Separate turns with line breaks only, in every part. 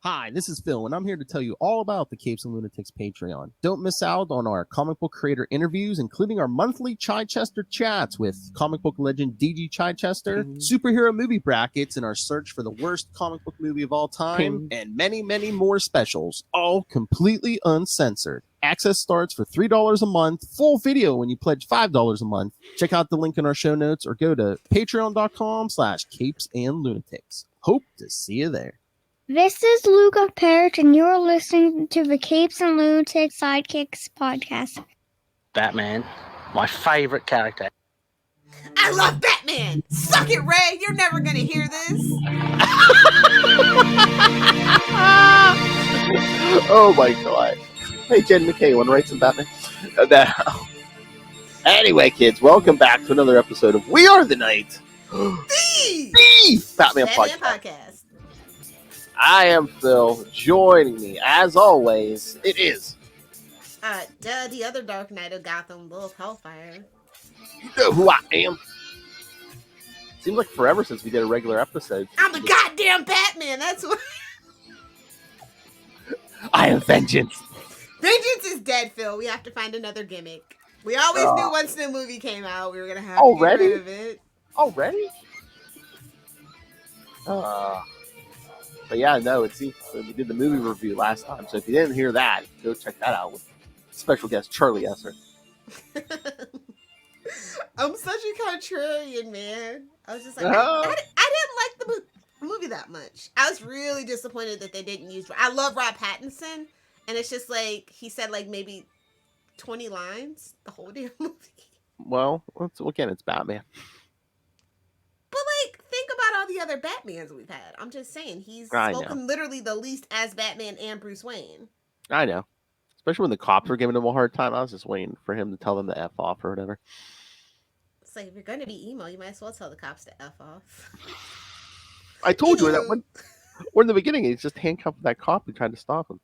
Hi, this is Phil, and I'm here to tell you all about the Capes and Lunatics Patreon. Don't miss out on our comic book creator interviews, including our monthly Chichester chats with comic book legend DG Chichester, superhero movie brackets in our search for the worst comic book movie of all time, and many, many more specials, all completely uncensored. Access starts for $3 a month, full video when you pledge $5 a month. Check out the link in our show notes or go to patreon.com/CapesandLunatics. Hope to see you there.
This is Luca Perich, and you're listening to the Capes and Lunatics Sidekicks podcast.
Batman, my favorite character.
I love Batman! Suck it, Ray! You're never gonna hear this!
Oh my god. Hey, Jen McKay, want to write some Batman? Anyway, kids, welcome back to another episode of We Are the Night. The Batman podcast. I am Phil. Joining me, as always, it is...
the other Dark Knight of Gotham, Lilith Hellfire.
You know who I am. Seems like forever since we did a regular episode.
I'm the goddamn Batman, that's what...
I am Vengeance.
Vengeance is dead, Phil. We have to find another gimmick. We always knew once the movie came out, we were going to have to get rid of it.
Already? But yeah, no, it seems we did the movie review last time, so if you didn't hear that, go check that out with special guest Charlie Esser.
I'm such a contrarian, man. I was just like, I didn't like the movie that much. I was really disappointed that they didn't use... I love Rob Pattinson, and it's just like, he said like maybe 20 lines the whole damn movie.
Well, again, it's Batman.
But, like, think about all the other Batmans we've had. I'm just saying, he's spoken literally the least as Batman and Bruce Wayne.
I know. Especially when the cops were giving him a hard time. I was just waiting for him to tell them to F off or whatever.
It's like, if you're going to be emo, you might as well tell the cops to F off.
I told you that when in the beginning, he's just handcuffed that cop and tried to stop him.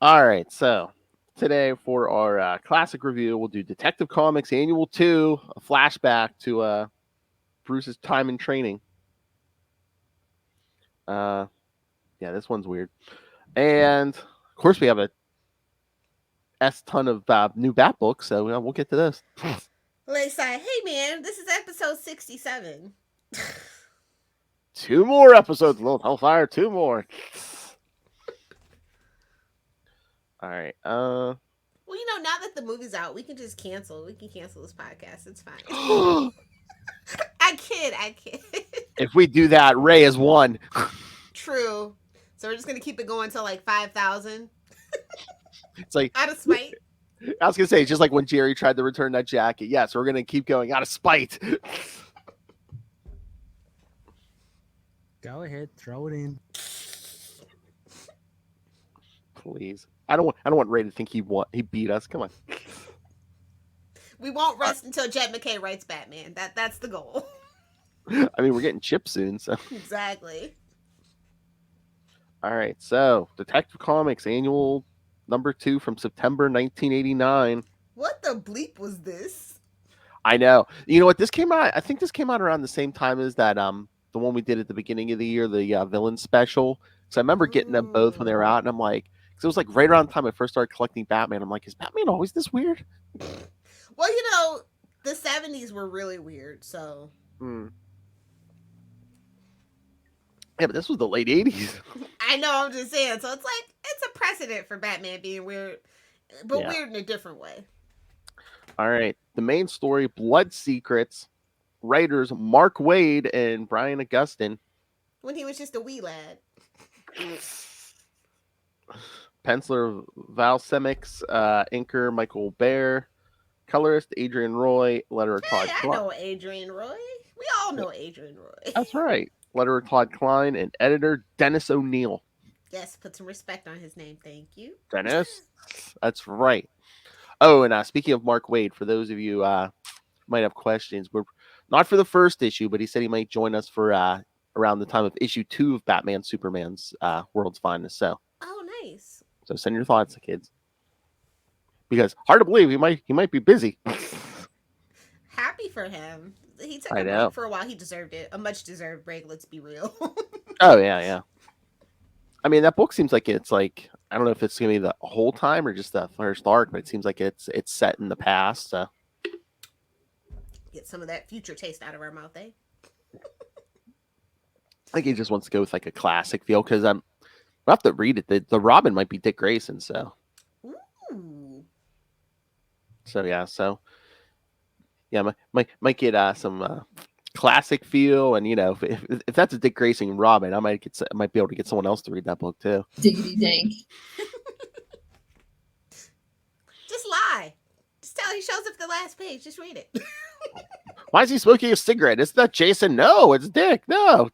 All right, so today for our classic review, we'll do Detective Comics Annual 2, a flashback to... Bruce's time in training. Yeah, this one's weird. And of course we have a ton of new Bat books, so we'll get to this.
They say, hey man, this is episode 67.
2 more episodes, Little Hellfire, 2 more. All right.
Well, now that the movie's out, we can just cancel. We can cancel this podcast. It's fine. I kid.
If we do that, Ray is 1.
True. So we're just going to keep it going until like 5,000.
It's like...
out of spite.
I was going to say, it's just like when Jerry tried to return that jacket. Yes, we're going to keep going out of spite.
Go ahead, throw it in.
Please. I don't want Ray to think he beat us. Come on.
We won't rest until Jet McKay writes Batman. That's the goal.
I mean, we're getting Chip soon, so.
Exactly.
All right, so Detective Comics Annual number 2 from September 1989.
What the bleep was this?
I know. You know what? This came out. I think this came out around the same time as that. The one we did at the beginning of the year, the villain special. So I remember getting them both when they were out, and I'm like, because it was like right around the time I first started collecting Batman. I'm like, is Batman always this weird?
Well, the 70s were really weird, so.
Yeah, but this was the late 80s.
I know, I'm just saying. So it's like, it's a precedent for Batman being weird, but weird in a different way.
All right. The main story, Blood Secrets. Writers Mark Waid and Brian Augustine.
When he was just a wee lad.
Penciler Val Semix, inker Michael Baer, colorist Adrian Roy, letterer Todd
Klein. I know Adrian Roy. We all know Adrian Roy.
That's right. Letterer Todd Klein and editor Dennis O'Neill.
Yes, put some respect on his name. Thank you.
Dennis. That's right. Oh, and speaking of Mark Waid, for those of you might have questions, we're not for the first issue, but he said he might join us for around the time of issue 2 of Batman Superman's World's Finest. So.
Oh, nice.
So send your thoughts, kids. Because hard to believe he might be busy.
Happy for him. He took a break for a while. He deserved it. A much deserved break. Let's be real.
Oh yeah.
I mean, that book seems like it's like I don't know if it's gonna be the whole time or just the first arc, but it seems like it's set in the past. So.
Get some of that future taste out of our mouth, eh?
I think he just wants to go with like a classic feel because I have to read it. The Robin might be Dick Grayson, so.
Ooh.
So yeah, might get some classic feel, and if that's a Dick Grayson Robin, I might be able to get someone else to read that book too.
Diggity dank.
Just lie. Just tell he shows up at the last page. Just read it.
Why is he smoking a cigarette? It's not Jason. No, it's Dick. No.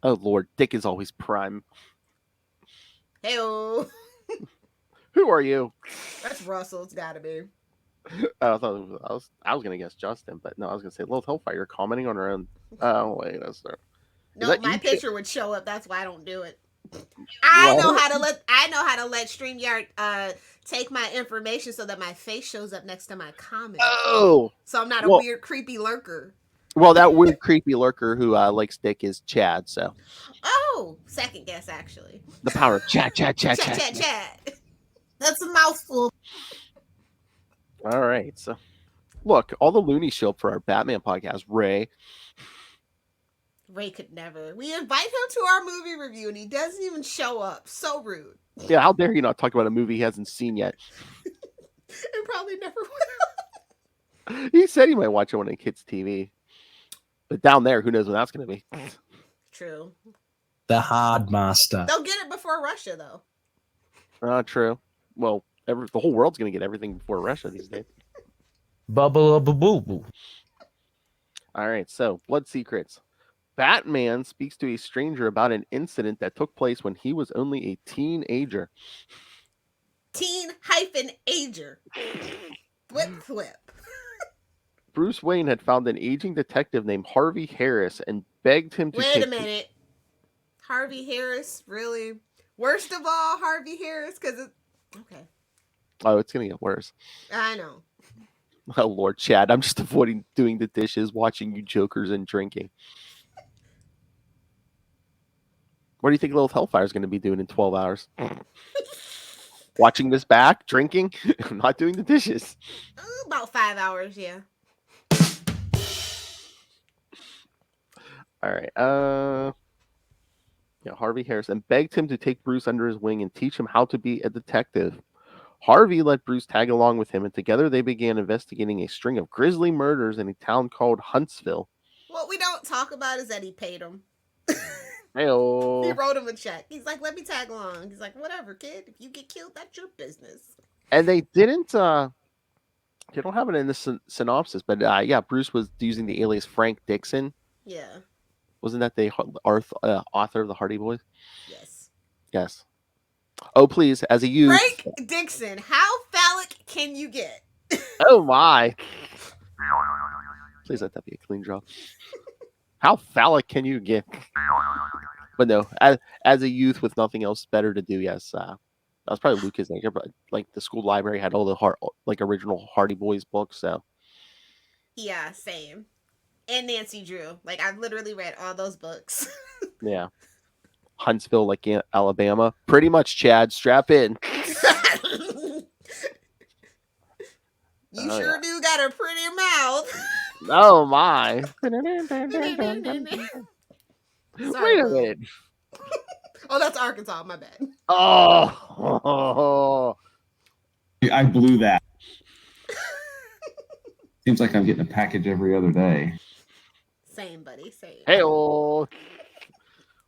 Oh Lord, Dick is always prime.
Hey-o.
Who are you?
That's Russell. It's gotta be.
I thought I was gonna guess Justin, but no, I was gonna say Lilith Hellfire commenting on her own. Oh wait, that's not.
No, my picture would show up. That's why I don't do it. I know how to let StreamYard take my information so that my face shows up next to my comment.
Oh,
so I'm not a weird, creepy lurker.
Well, that weird, creepy lurker who likes Dick is Chad. So.
Oh, second guess actually.
The power of chat.
That's a mouthful.
All right, so look, all the loonies show up for our Batman podcast. Ray
could never. We invite him to our movie review, and he doesn't even show up. So rude.
Yeah, how dare he not talk about a movie he hasn't seen yet?
And probably never will.
He said he might watch it on a kid's TV, but down there, who knows when that's going to be?
True.
The Hard Master.
They'll get it before Russia, though.
True. Well, the whole world's going to get everything before Russia these days.
Bubble boo boo.
All right, so Blood Secrets. Batman speaks to a stranger about an incident that took place when he was only a teenager.
Teen-ager. Flip.
Bruce Wayne had found an aging detective named Harvey Harris and begged him to
Wait a minute. Harvey Harris? Really? Worst of all, Harvey Harris? Because it's... Okay.
Oh, it's going to get worse.
I know.
Oh, Lord, Chad, I'm just avoiding doing the dishes, watching you jokers, and drinking. What do you think Lilith Hellfire is going to be doing in 12 hours? Watching this back, drinking, not doing the dishes.
About 5 hours, yeah.
All right. Yeah, Harvey Harris, and begged him to take Bruce under his wing and teach him how to be a detective. Harvey let Bruce tag along with him, and together they began investigating a string of grisly murders in a town called Huntsville.
What we don't talk about is that he paid him.
Hey-o.
He wrote him a check. He's like, let me tag along. He's like, whatever, kid. If you get killed, that's your business. And
they didn't, they don't have it in the synopsis, but yeah, Bruce was using the alias Frank Dixon.
Yeah.
Wasn't that the author of the Hardy Boys?
Yes.
Yes. Oh, please, as a youth.
Frank Dixon, how phallic can you get?
Oh, my. Please let that be a clean draw. How phallic can you get? But no, as a youth with nothing else better to do, yes. That was probably Lucas. But like the school library had all the original Hardy Boys books. So.
Yeah, same. And Nancy Drew. Like, I've literally read all those books.
Yeah. Huntsville, like Alabama. Pretty much, Chad. Strap in.
You sure do got a pretty mouth.
Oh, my.
Sorry,
Wait a minute.
Oh, that's Arkansas. My bad.
Oh.
I blew that. Seems like I'm getting a package every other day.
Same, buddy. Same.
Hey-oh.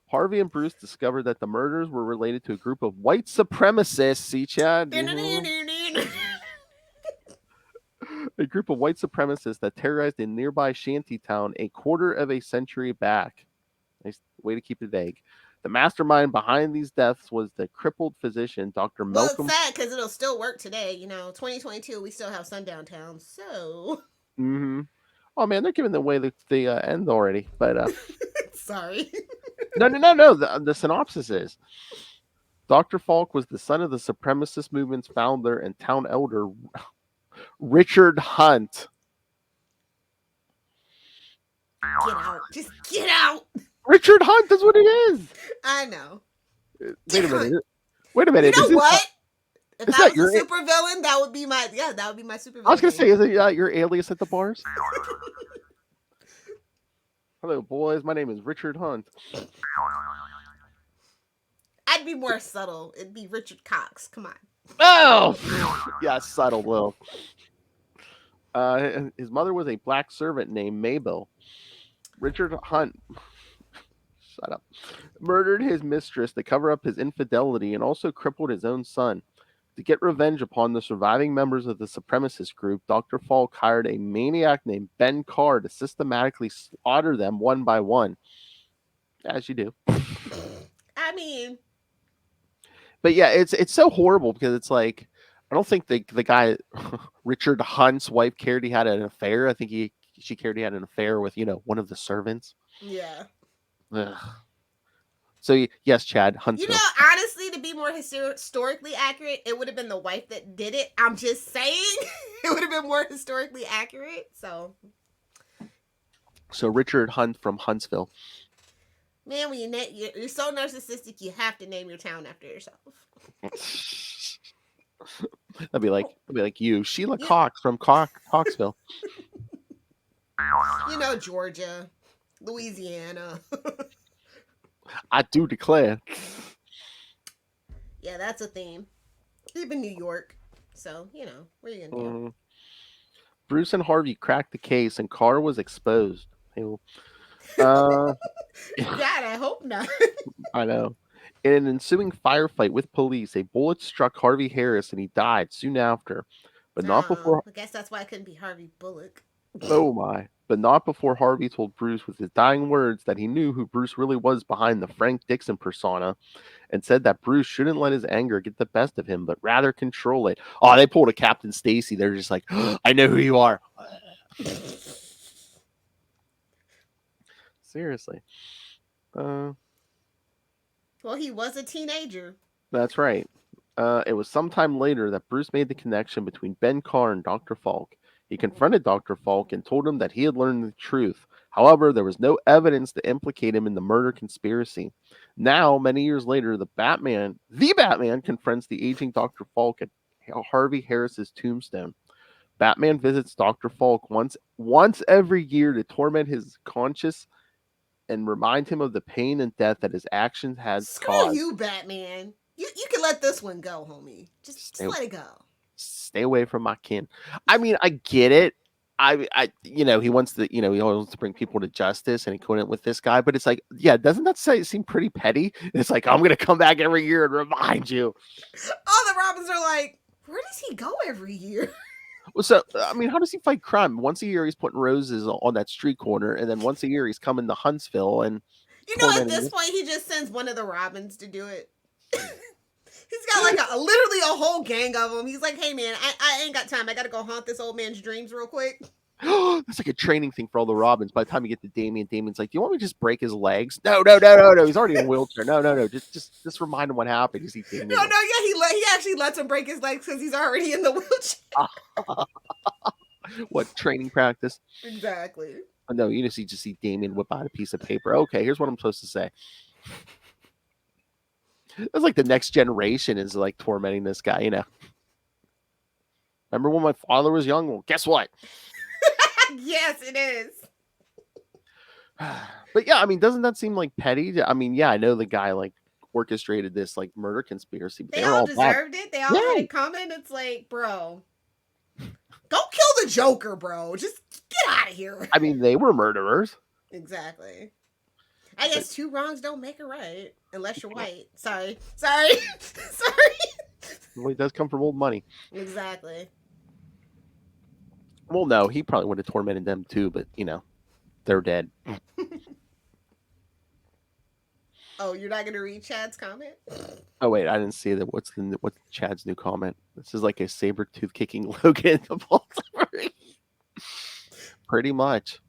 Harvey and Bruce discovered that the murders were related to a group of white supremacists. See, Chad? A group of white supremacists that terrorized a nearby shantytown a quarter of a century back. Nice way to keep it vague. The mastermind behind these deaths was the crippled physician, Dr. Malcolm.
Well, it's sad because it'll still work today. 2022, we still have Sundown Town, so.
Mm-hmm. Oh, man, they're giving away the end already. But
sorry.
No. The synopsis is Dr. Falk was the son of the supremacist movement's founder and town elder, Richard Hunt.
Get out. Just get out.
Richard Hunt, that's what it is.
I know.
Wait a minute. Wait a minute.
You know what? If
is
I
that
was a
your-
super villain, that would be my super villain.
I was gonna say,
name.
is it your alias at the bars? Hello, boys. My name is Richard Hunt.
I'd be more subtle. It'd be Richard Cox. Come on.
Oh, yeah, subtle Will. His mother was a black servant named Mabel. Richard Hunt, shut up, murdered his mistress to cover up his infidelity and also crippled his own son. To get revenge upon the surviving members of the supremacist group, Dr. Falk hired a maniac named Ben Carr to systematically slaughter them one by one. As you do.
I mean,
but yeah, it's so horrible because it's like, I don't think the guy, Richard Hunt's wife, cared he had an affair. I think she cared he had an affair with, one of the servants.
yeah.
Ugh. So yes, Chad, Huntsville.
Honestly, to be more historically accurate, it would have been the wife that did it. I'm just saying, it would have been more historically accurate. So
Richard Hunt from Huntsville.
Man, when you're so narcissistic, you have to name your town after yourself.
That'd be like you, Sheila Cox from Coxville.
Georgia, Louisiana.
I do declare.
Yeah, that's a theme. Even New York. So, what are you gonna do?
Bruce and Harvey cracked the case, and Carr was exposed.
God, I hope not.
I know. In an ensuing firefight with police, a bullet struck Harvey Harris, and he died soon after. But not before.
I guess that's why it couldn't be Harvey Bullock.
Oh my! But not before Harvey told Bruce with his dying words that he knew who Bruce really was behind the Frank Dixon persona, and said that Bruce shouldn't let his anger get the best of him, but rather control it. Oh, they pulled a Captain Stacy. They're just like, I know who you are. Seriously.
Well, he was a teenager.
That's right. It was sometime later that Bruce made the connection between Ben Carr and Dr. Falk. He confronted Dr. Falk and told him that he had learned the truth. However, there was no evidence to implicate him in the murder conspiracy. Now, many years later, the Batman confronts the aging Dr. Falk at Harvey Harris's tombstone. Batman visits Dr. Falk once every year to torment his conscience and remind him of the pain and death that his actions had caused.
Screw you, Batman. You can let this one go, homie. Just let it go.
Stay away from my kin. I mean, I get it. He wants to, he always wants to bring people to justice, and he couldn't with this guy. But it's like, yeah, doesn't that seem pretty petty? It's like, I'm gonna come back every year and remind you.
All the Robins are like, where does he go every year?
Well, so I mean, how does he fight crime? Once a year, he's putting roses on that street corner, and then once a year, he's coming to Huntsville and.
At this point, he just sends one of the Robins to do it. He's got like literally a whole gang of them. He's like, hey man, I ain't got time. I gotta go haunt this old man's dreams real quick.
That's like a training thing for all the Robins. By the time you get to Damien, Damien's like, do you want me to just break his legs? No. He's already in a wheelchair. No. Just remind him what happened. You see Damien.
No. Yeah, he actually lets him break his legs because he's already in the wheelchair.
What training practice?
Exactly.
No, you just see Damien whip out a piece of paper. Okay, here's what I'm supposed to say. It's like the next generation is like tormenting this guy, Remember when my father was young? Well, guess what?
Yes, it is.
But yeah, I mean, doesn't that seem like petty? I mean, yeah, I know the guy like orchestrated this like murder conspiracy, but
they all deserved it. They all had it coming. It's like, bro, go kill the Joker, bro. Just get out of here.
I mean, they were murderers.
Exactly. I guess two wrongs don't make a right, unless you're white. Sorry.
Well, he does come from old money.
Exactly.
Well, no, he probably would have tormented them too, but they're dead.
Oh, you're not gonna read Chad's comment?
Oh wait, I didn't see that. What's Chad's new comment? This is like a saber tooth kicking Logan to Baltimore. Pretty much.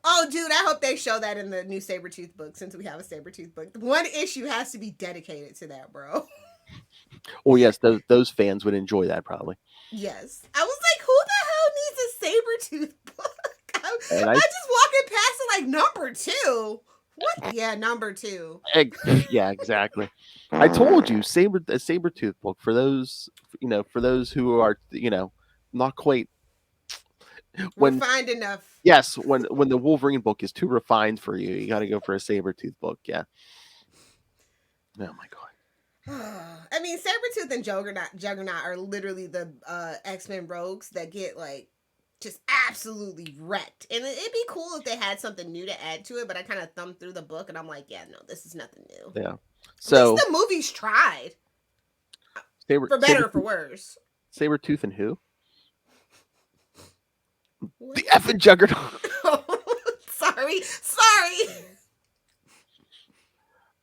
Oh, dude, I hope they show that in the new Sabretooth book, since we have a Sabretooth book. One issue has to be dedicated to that, bro.
Oh, yes, those fans would enjoy that, probably.
Yes. I was like, who the hell needs a Sabretooth book? I just walking past it like number 2. What? Yeah, number 2.
Yeah, exactly. I told you, a Sabretooth book for those, for those who are, not quite when
Refined enough.
yes, when the Wolverine book is too refined for you, you got to go for a Sabretooth book. Yeah. Oh my god.
I mean, Sabretooth and Juggernaut are literally the X-Men rogues that get like just absolutely wrecked. And it'd be cool if they had something new to add to it, but I kind of thumbed through the book and I'm like, yeah, no, this is nothing new.
Yeah.
At
So
least the movies tried. For better or for worse.
Sabretooth and who?
What?
The effing Juggernaut.
Sorry.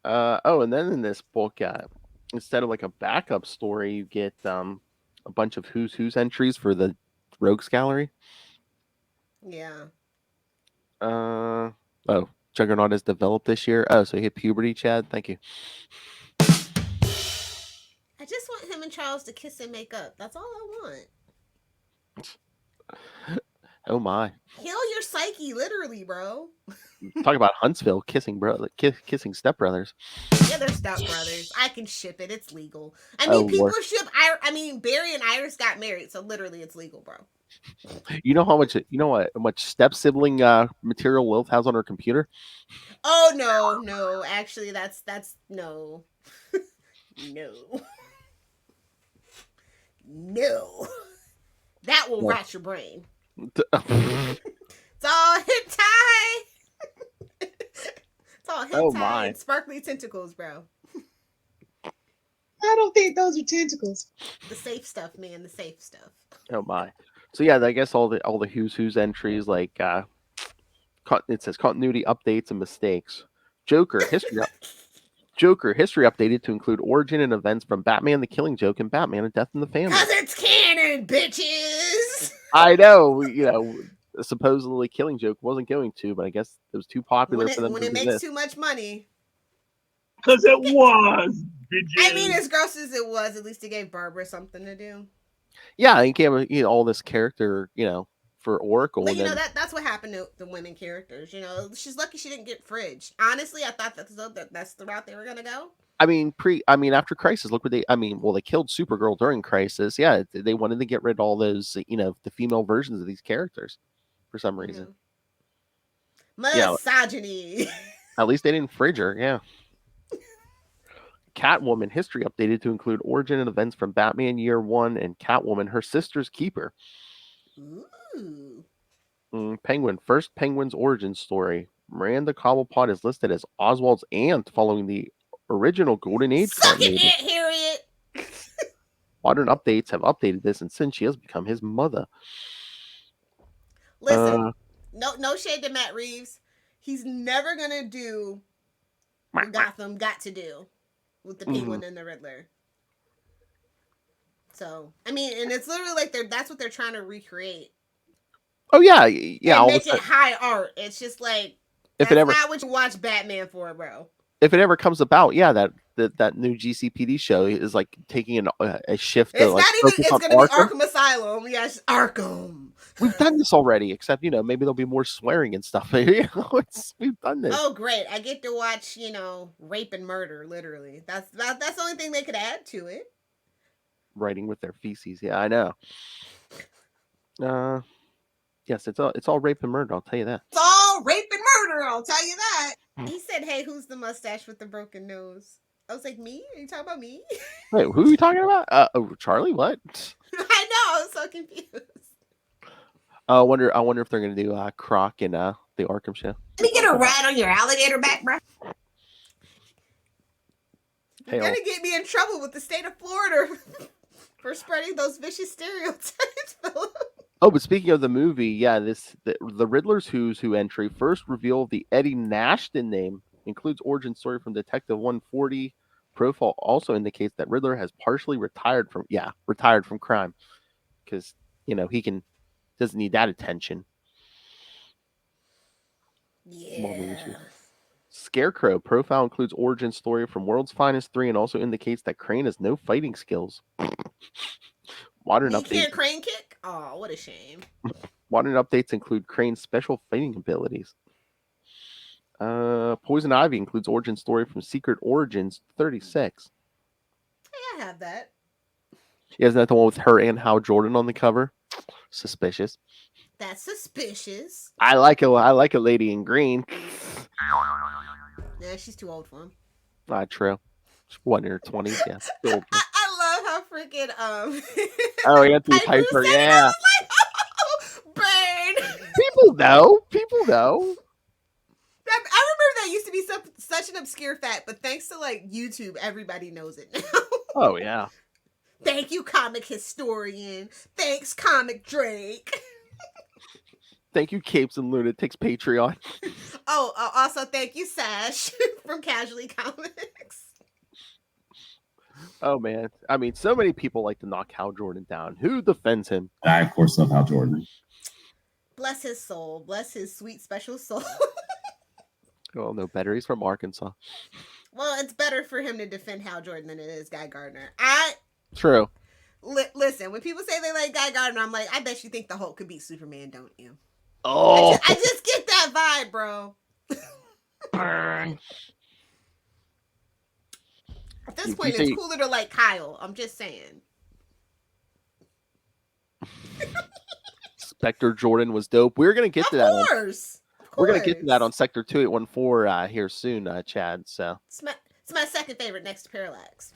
And then in this book, instead of like a backup story, you get a bunch of who's entries for the Rogues Gallery.
Yeah.
Juggernaut has developed this year. Oh, so he hit puberty, Chad. Thank you.
I just want him and Charles to kiss and make up. That's all I want.
Oh my.
Heal your psyche, literally, bro.
Talk about Huntsville kissing stepbrothers.
Yeah, they're stepbrothers. I can ship it. It's legal. I mean, people ship. Barry and Iris got married, so literally, it's legal, bro.
You know how much step sibling material Lilith has on her computer?
Oh no. Actually, that's no. No. That will rot your brain. It's all hentai. It's all hentai and sparkly tentacles, bro.
I don't think those are tentacles.
The safe stuff, man. The safe stuff.
Oh my. So yeah, I guess all the who's entries like it says continuity updates and mistakes. Joker history updated to include origin and events from Batman: The Killing Joke and Batman: A Death in the Family.
'Cause it's canon, bitches.
I know, supposedly Killing Joke wasn't going to, but I guess it was too popular for them.
When it makes too much money.
Because it was.
I mean, as gross as it was, at least it gave Barbara something to do.
Yeah, he gave all this character, for Oracle.
But that's what happened to the women characters. She's lucky she didn't get fridged. Honestly, I thought that's the route they were gonna go.
I mean, after Crisis, look what they killed Supergirl during Crisis. Yeah, they wanted to get rid of all those, the female versions of these characters for some reason.
Misogyny.
Yeah, at least they didn't fridge her. Yeah. Catwoman history updated to include origin and events from Batman Year One and Catwoman, her sister's keeper.
Ooh.
Penguin, first Penguin's origin story. Miranda Cobblepot is listed as Oswald's aunt following the original Golden Age.
Suck it, Aunt Harriet.
Modern updates have updated this, and since she has become his mother.
Listen, no shade to Matt Reeves. He's never gonna do what Gotham got to do with the Penguin and the Riddler. So, I mean, and it's literally like that's what they're trying to recreate.
Oh yeah.
And make it high art. It's just like that's not what you watch Batman for, bro.
If it ever comes about, yeah, that new GCPD show is like taking a shift.
It's not even. It's going to be Arkham Asylum. Yes, Arkham.
We've done this already, except maybe there'll be more swearing and stuff. We've done this.
Oh, great! I get to watch rape and murder. Literally, that's the only thing they could add to it.
Writing with their feces. Yeah, I know. Yes, it's all rape and murder. I'll tell you that.
It's all rape and murder. I'll tell you that. He said, "Hey, who's the mustache with the broken nose?" I was like, "Me? Are you talking about me?"
Wait, who are you talking about? Charlie? What?
I know. I was so confused.
I wonder if they're gonna do Croc in the Arkham show.
Let me get a rat on your alligator back, bro. You're gonna get me in trouble with the state of Florida for spreading those vicious stereotypes, Philip.
Oh, but speaking of the movie, yeah, the Riddler's Who's Who entry first revealed the Eddie Nashton name, includes origin story from Detective 140. Profile also indicates that Riddler has partially retired from crime because he doesn't need that attention.
Yeah.
Scarecrow profile includes origin story from World's Finest 3 and also indicates that Crane has no fighting skills. Modern updates.
Can't Crane kick? Oh, what a shame.
Modern updates include Crane's special fighting abilities. Poison Ivy includes origin story from Secret Origins 36.
Hey, I have that.
Yeah, isn't that the one with her and Hal Jordan on the cover? Suspicious.
That's suspicious.
I like a lady in green.
Yeah, she's too old for him.
True. She's one in her 20s. Yeah. Still old.
I love how freaking
Oh, Anthony
Piper
Piper.
said it,
Yeah.
I was like, oh, burn.
People know. People know.
I remember that used to be such an obscure fact, but thanks to like YouTube, everybody knows it now.
Oh yeah.
Thank you, comic historian. Thanks, comic Drake.
Thank you, Capes and Lunatics Patreon.
Oh, also thank you, Sash from Casually Comics.
Oh man, I mean, so many people like to knock Hal Jordan down. Who defends him?
I, of course, love Hal Jordan.
Bless his soul. Bless his sweet, special soul.
Oh, no better. He's from Arkansas.
Well, it's better for him to defend Hal Jordan than it is Guy Gardner.
True.
Listen, when people say they like Guy Gardner, I'm like, I bet you think the Hulk could beat Superman, don't you?
Oh,
I just get that vibe, bro.
Burn.
At this point, it's cooler to like Kyle. I'm just saying.
Spectre Jordan was dope. We're gonna get to that.
Of course.
We're gonna get to that on Sector 2814 here soon, Chad. So
it's my second favorite next to Parallax.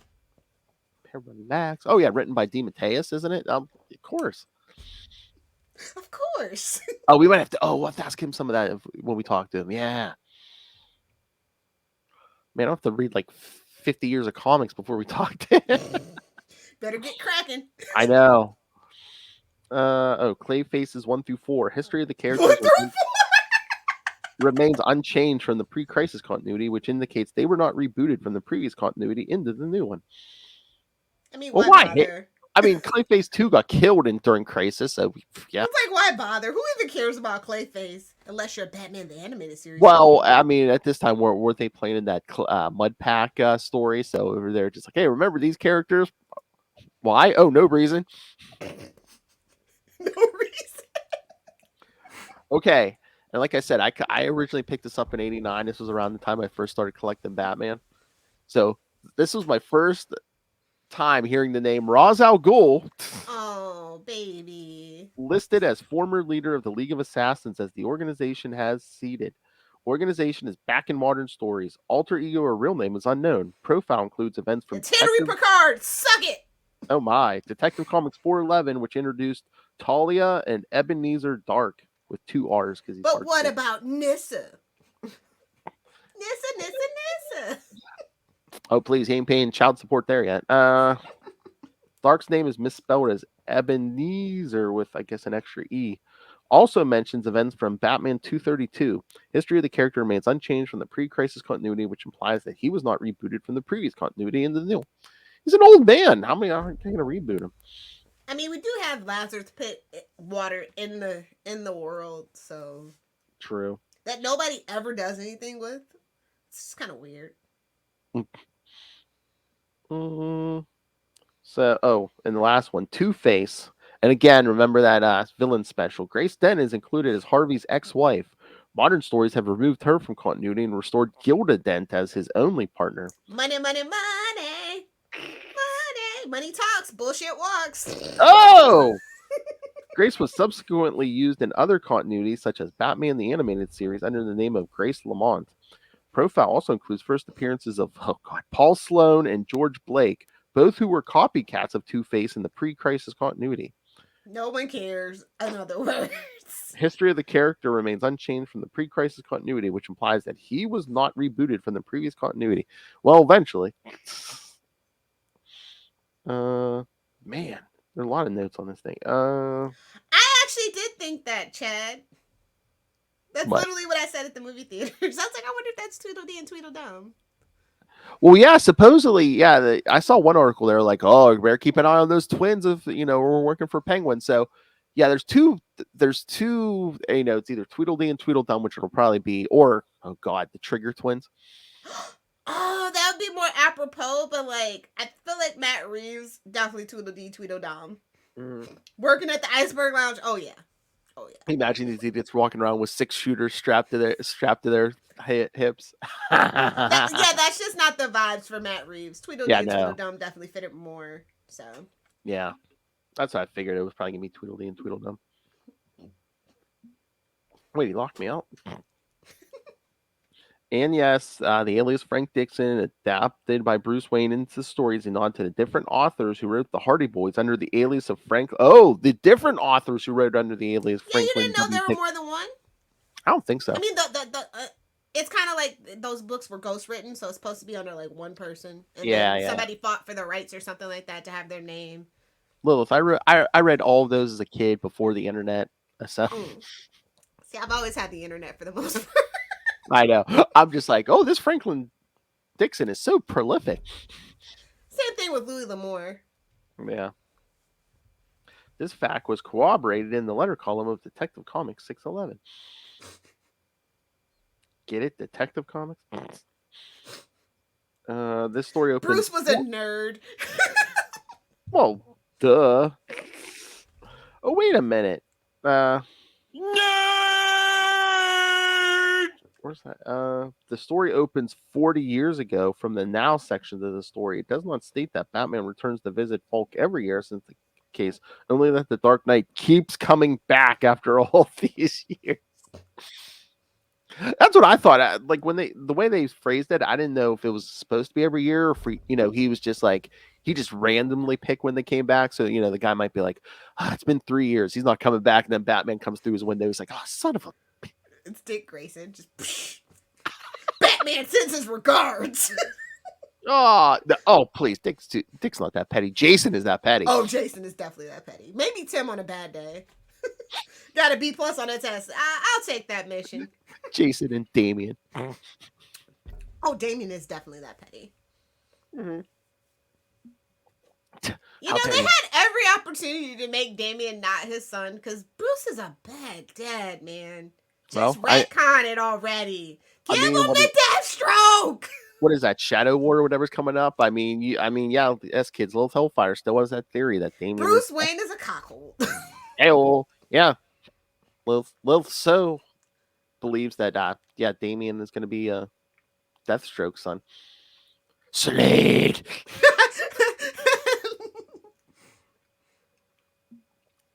Parallax. Oh yeah, written by DeMatteis, isn't it? Of course.
Of course.
Oh, we might have to. Oh, we'll have to ask him some of that when we talk to him. Yeah. Man, I have to read like 50 years of comics before we talk to him.
Better get cracking.
I know. Clayfaces 1 through 4. History of the characters remains unchanged from the pre-crisis continuity, which indicates they were not rebooted from the previous continuity into the new one.
I mean,
well,
why bother?
I mean, Clayface 2 got killed during Crisis, so yeah.
It's like, why bother? Who even cares about Clayface? Unless you're Batman the Animated Series.
Well, I mean, at this time, weren't they playing in that Mud Pack story? So over there, just like, hey, remember these characters? Why? Oh, no reason.
No reason.
Okay. And like I said, I originally picked this up in 89. This was around the time I first started collecting Batman. So this was my first time hearing the name Ra's al Ghul.
Oh, baby.
Listed as former leader of the League of Assassins as the organization has ceded. Organization is back in modern stories. Alter ego or real name is unknown. Profile includes events from
It's Henry Picard. Suck it.
Oh my. Detective Comics 411, which introduced Talia and Ebenezer Dark with 2 R's.
But what about Nissa? Nissa.
Oh, please. He ain't paying child support there yet. Dark's name is misspelled as Ebenezer with, I guess, an extra E. Also mentions events from Batman 232. History of the character remains unchanged from the pre-crisis continuity, which implies that he was not rebooted from the previous continuity into the new. He's an old man. How many aren't going to reboot him?
I mean, we do have Lazarus Pit water in the world, so
True.
That nobody ever does anything with. It's just kind of weird.
So, and the last one, Two-Face. And again, remember that villain special. Grace Dent is included as Harvey's ex-wife. Modern stories have removed her from continuity and restored Gilda Dent as his only partner.
Money. Money talks, bullshit walks.
Oh! Grace was subsequently used in other continuities, such as Batman the Animated Series, under the name of Grace Lamont. Profile also includes first appearances of Paul Sloan and George Blake, both who were copycats of Two-Face in the pre-crisis continuity.
No one cares, in other words.
History of the character remains unchanged from the pre-crisis continuity, which implies that he was not rebooted from the previous continuity. Well, eventually. Man, there are a lot of notes on this thing.
I actually did think that, Chad. That's literally what I said at the movie theaters. I was like, I wonder if that's Tweedledee and Tweedledum.
Well, yeah, supposedly, yeah. I saw one article there like, oh, you better keep an eye on those twins if, we're working for Penguin. So, yeah, there's two, it's either Tweedledee and Tweedledum, which it'll probably be, or, oh, God, the Trigger twins.
Oh, that would be more apropos, but, I feel like Matt Reeves, definitely Tweedledee, Tweedledum. Working at the Iceberg Lounge, oh, yeah. Oh yeah.
Imagine these idiots walking around with 6 shooters strapped to their hips.
Yeah, that's just not the vibes for Matt Reeves. Tweedledee
Yeah,
and
no.
Tweedledum definitely fit it more. So
Yeah, that's what I figured. It was probably gonna be Tweedledee and Tweedledum. Wait, he locked me out. And yes, the alias Frank Dixon, adapted by Bruce Wayne into the stories and on to the different authors who wrote the Hardy Boys under the alias of Frank. Oh, the different authors who wrote under the alias
yeah,
Franklin.
you didn't know there were more than one.
I don't think so.
I mean, it's kind of like those books were ghost written, so it's supposed to be under like one person. And then somebody fought for the rights or something like that to have their name.
Lilith, I read all of those as a kid before the internet. So.
See, I've always had the internet for the most part.
I know. I'm just like, oh, this Franklin Dixon is so prolific.
Same thing with Louis L'Amour.
Yeah. This fact was corroborated in the letter column of Detective Comics 611. Get it? Detective Comics? This story opens...
Bruce was a nerd.
Well, duh. Oh, wait a minute.
Nerd!
Where's that? The story opens 40 years ago from the now section of the story. It does not state that Batman returns to visit Falk every year since the case, only that the Dark Knight keeps coming back after all these years. That's what I thought. Like the way they phrased it, I didn't know if it was supposed to be every year or if he was just like, he just randomly picked when they came back. So, the guy might be like, it's been 3 years. He's not coming back. And then Batman comes through his window. He's like, oh, son of a...
It's Dick Grayson. Just Batman sends his regards.
Please. Dick's not that petty. Jason is that petty.
Oh, Jason is definitely that petty. Maybe Tim on a bad day. Got a B+ on a test. I'll take that mission.
Jason and Damian.
Oh, Damian is definitely that petty.
Mm-hmm.
They had every opportunity to make Damian not his son because Bruce is a bad dad, man. Just retcon it already. Give him the death stroke.
What is that? Shadow War or whatever's coming up? Yeah, as kids, Little Hellfire still has that theory that Damian
Bruce Wayne is a cockhole.
Yeah. Lil so believes that Damian is gonna be a Deathstroke son. Slade.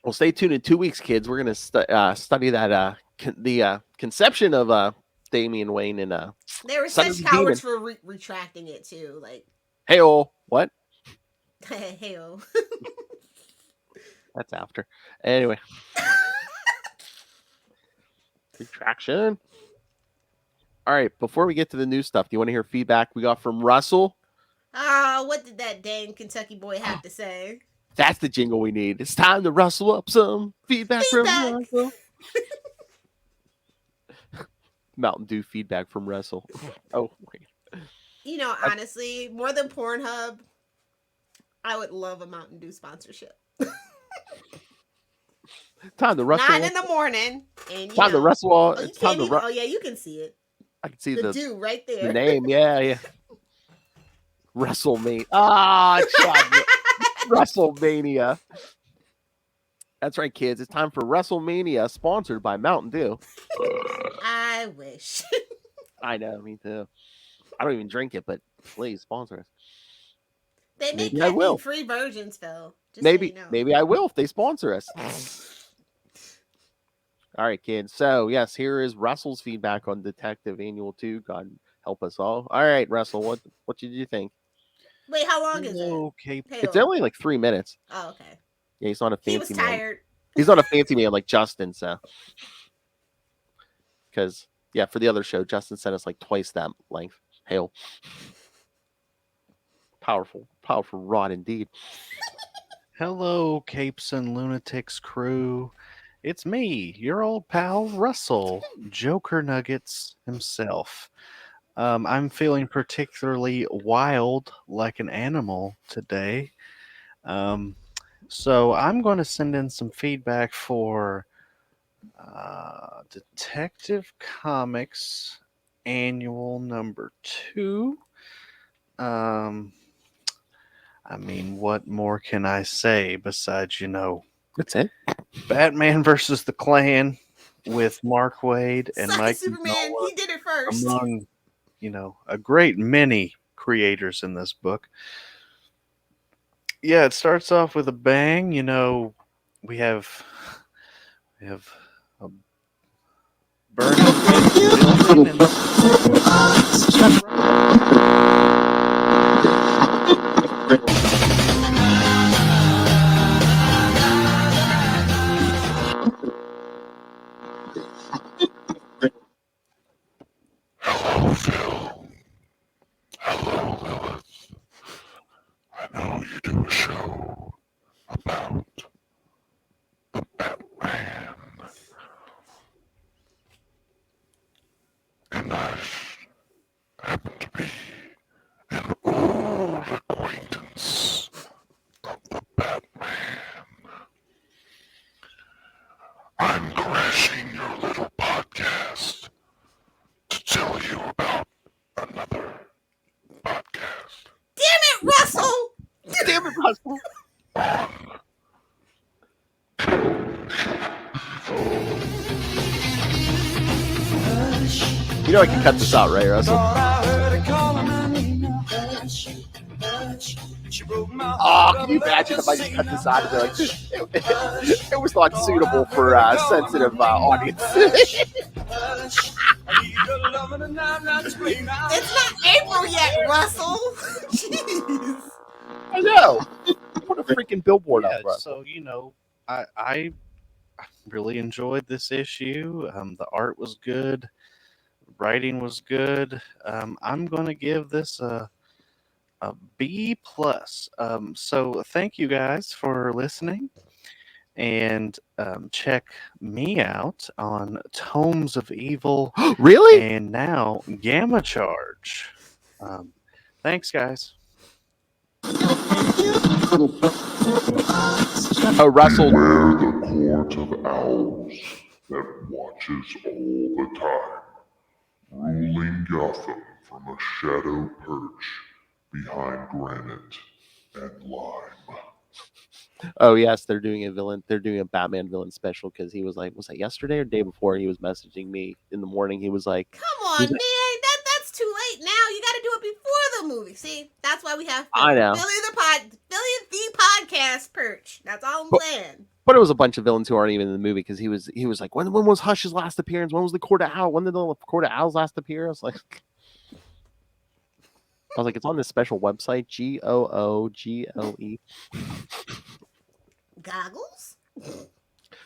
Well, stay tuned in 2 weeks, kids. We're gonna study that the conception of Damian Wayne and
they were such cowards for retracting it too. Like,
hey-oh, what?
Hey-oh.
That's after. Anyway. Retraction. All right, before we get to the new stuff, do you want to hear feedback we got from Russell?
What did that dang Kentucky boy have to say?
That's the jingle we need. It's time to rustle up some feedback. From Russell. Mountain Dew feedback from Russell. Oh, wait.
Honestly, more than Pornhub, I would love a Mountain Dew sponsorship.
Time to rustle.
9 in the morning. And,
time to rustle.
Oh, yeah, you can see it.
I can see
the dew right there.
The name, yeah. WrestleMania. WrestleMania. That's right, kids. It's time for WrestleMania, sponsored by Mountain Dew.
I wish.
I know, me too. I don't even drink it, but please sponsor us.
They make free versions, Phil. Just
maybe I will if they sponsor us. All right, kids. So, yes, here is Russell's feedback on Detective Annual 2. God help us all. All right, Russell, what did you think?
Wait, how long is it?
Okay. It's only like 3 minutes.
Oh, okay.
Yeah, he's not a fancy man.
He was tired.
He's not a fancy man like Justin, so. Because, for the other show, Justin sent us like twice that length. Hail. Powerful rod indeed.
Hello, Capes and Lunatics crew. It's me, your old pal Russell, Joker Nuggets himself. I'm feeling particularly wild like an animal today. So I'm going to send in some feedback for Detective Comics Annual number 2. What more can I say besides,
That's it.
Batman versus the Klan with Mark Waid and
Suck it,
Mike
Superman.
Mignola,
He did it first.
among a great many creators in this book. Yeah, it starts off with a bang. We have a burning building and
Hello, Phil. Hello, Lilith. I know you do a show about the Batman. And I happen to be an old acquaintance of the Batman. I'm crashing your little podcast to tell you about another podcast.
Damn it, Russell!
Damn it, Russell! You know I can cut this out, right, Russell? Oh, can you imagine if I just cut this out and be like, it was not suitable for a sensitive audience.
It's not April yet, Russell. Jeez.
I know. What a freaking billboard up, bro.
So I really enjoyed this issue. The art was good, writing was good. I'm gonna give this a B plus. So thank you guys for listening, and check me out on Tomes of Evil.
Really?
And now Gamma Charge. Thanks, guys.
Oh, Russell.
Beware the court of owls that watches all the time, ruling Gotham from a shadow perch behind granite and lime.
Oh yes, they're doing a villain. They're doing a Batman villain special because he was like, was that yesterday or day before? He was messaging me in the morning. He was like,
Come on, man. That's too late now. You got to do it before the movie. See, that's why we have
I know.
Billy the podcast perch. That's all I'm saying.
But it was a bunch of villains who aren't even in the movie because he was like, when was Hush's last appearance? When was the Court of Owls? When did the Court of Owls last appear? I was like, it's on this special website, GOOGLE.
Goggles?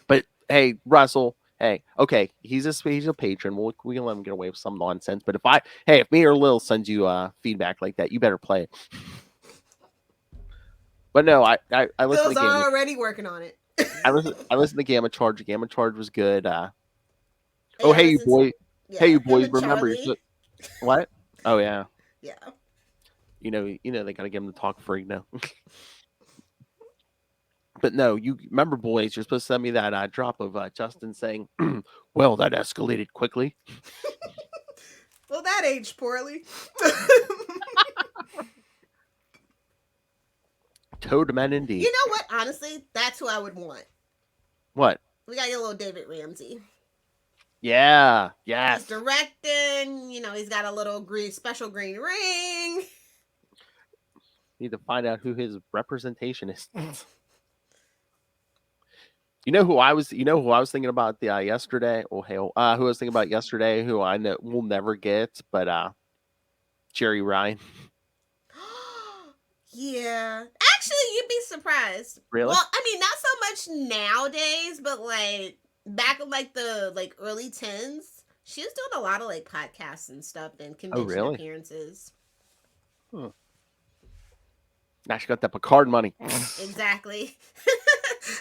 But hey, Russell, hey, okay, he's a patron. We can let him get away with some nonsense. But if me or Lil sends you feedback like that, you better play it. But no, I listened to Gamma.
Already working on it.
I listened to Gamma Charge. Gamma Charge was good. Hey you boys, remember what? Oh yeah.
Yeah.
You know they gotta get him to talk free now. But no, you remember, boys, you're supposed to send me that drop of Justin saying, well, that escalated quickly.
Well, that aged poorly.
Toadman indeed.
You know what? Honestly, that's who I would want.
What?
We got your little David Ramsey.
Yeah. Yes.
He's directing. He's got a little special green ring.
Need to find out who his representation is. You know who I was thinking about yesterday? Oh hell, who I was thinking about yesterday? Who I know we'll never get, but Jerry Ryan.
Yeah, actually, you'd be surprised.
Really?
Well, I mean, not so much nowadays, but like back in the early 10s, she was doing a lot of podcasts and stuff and convention appearances.
Huh. Now she got that Picard money.
Exactly.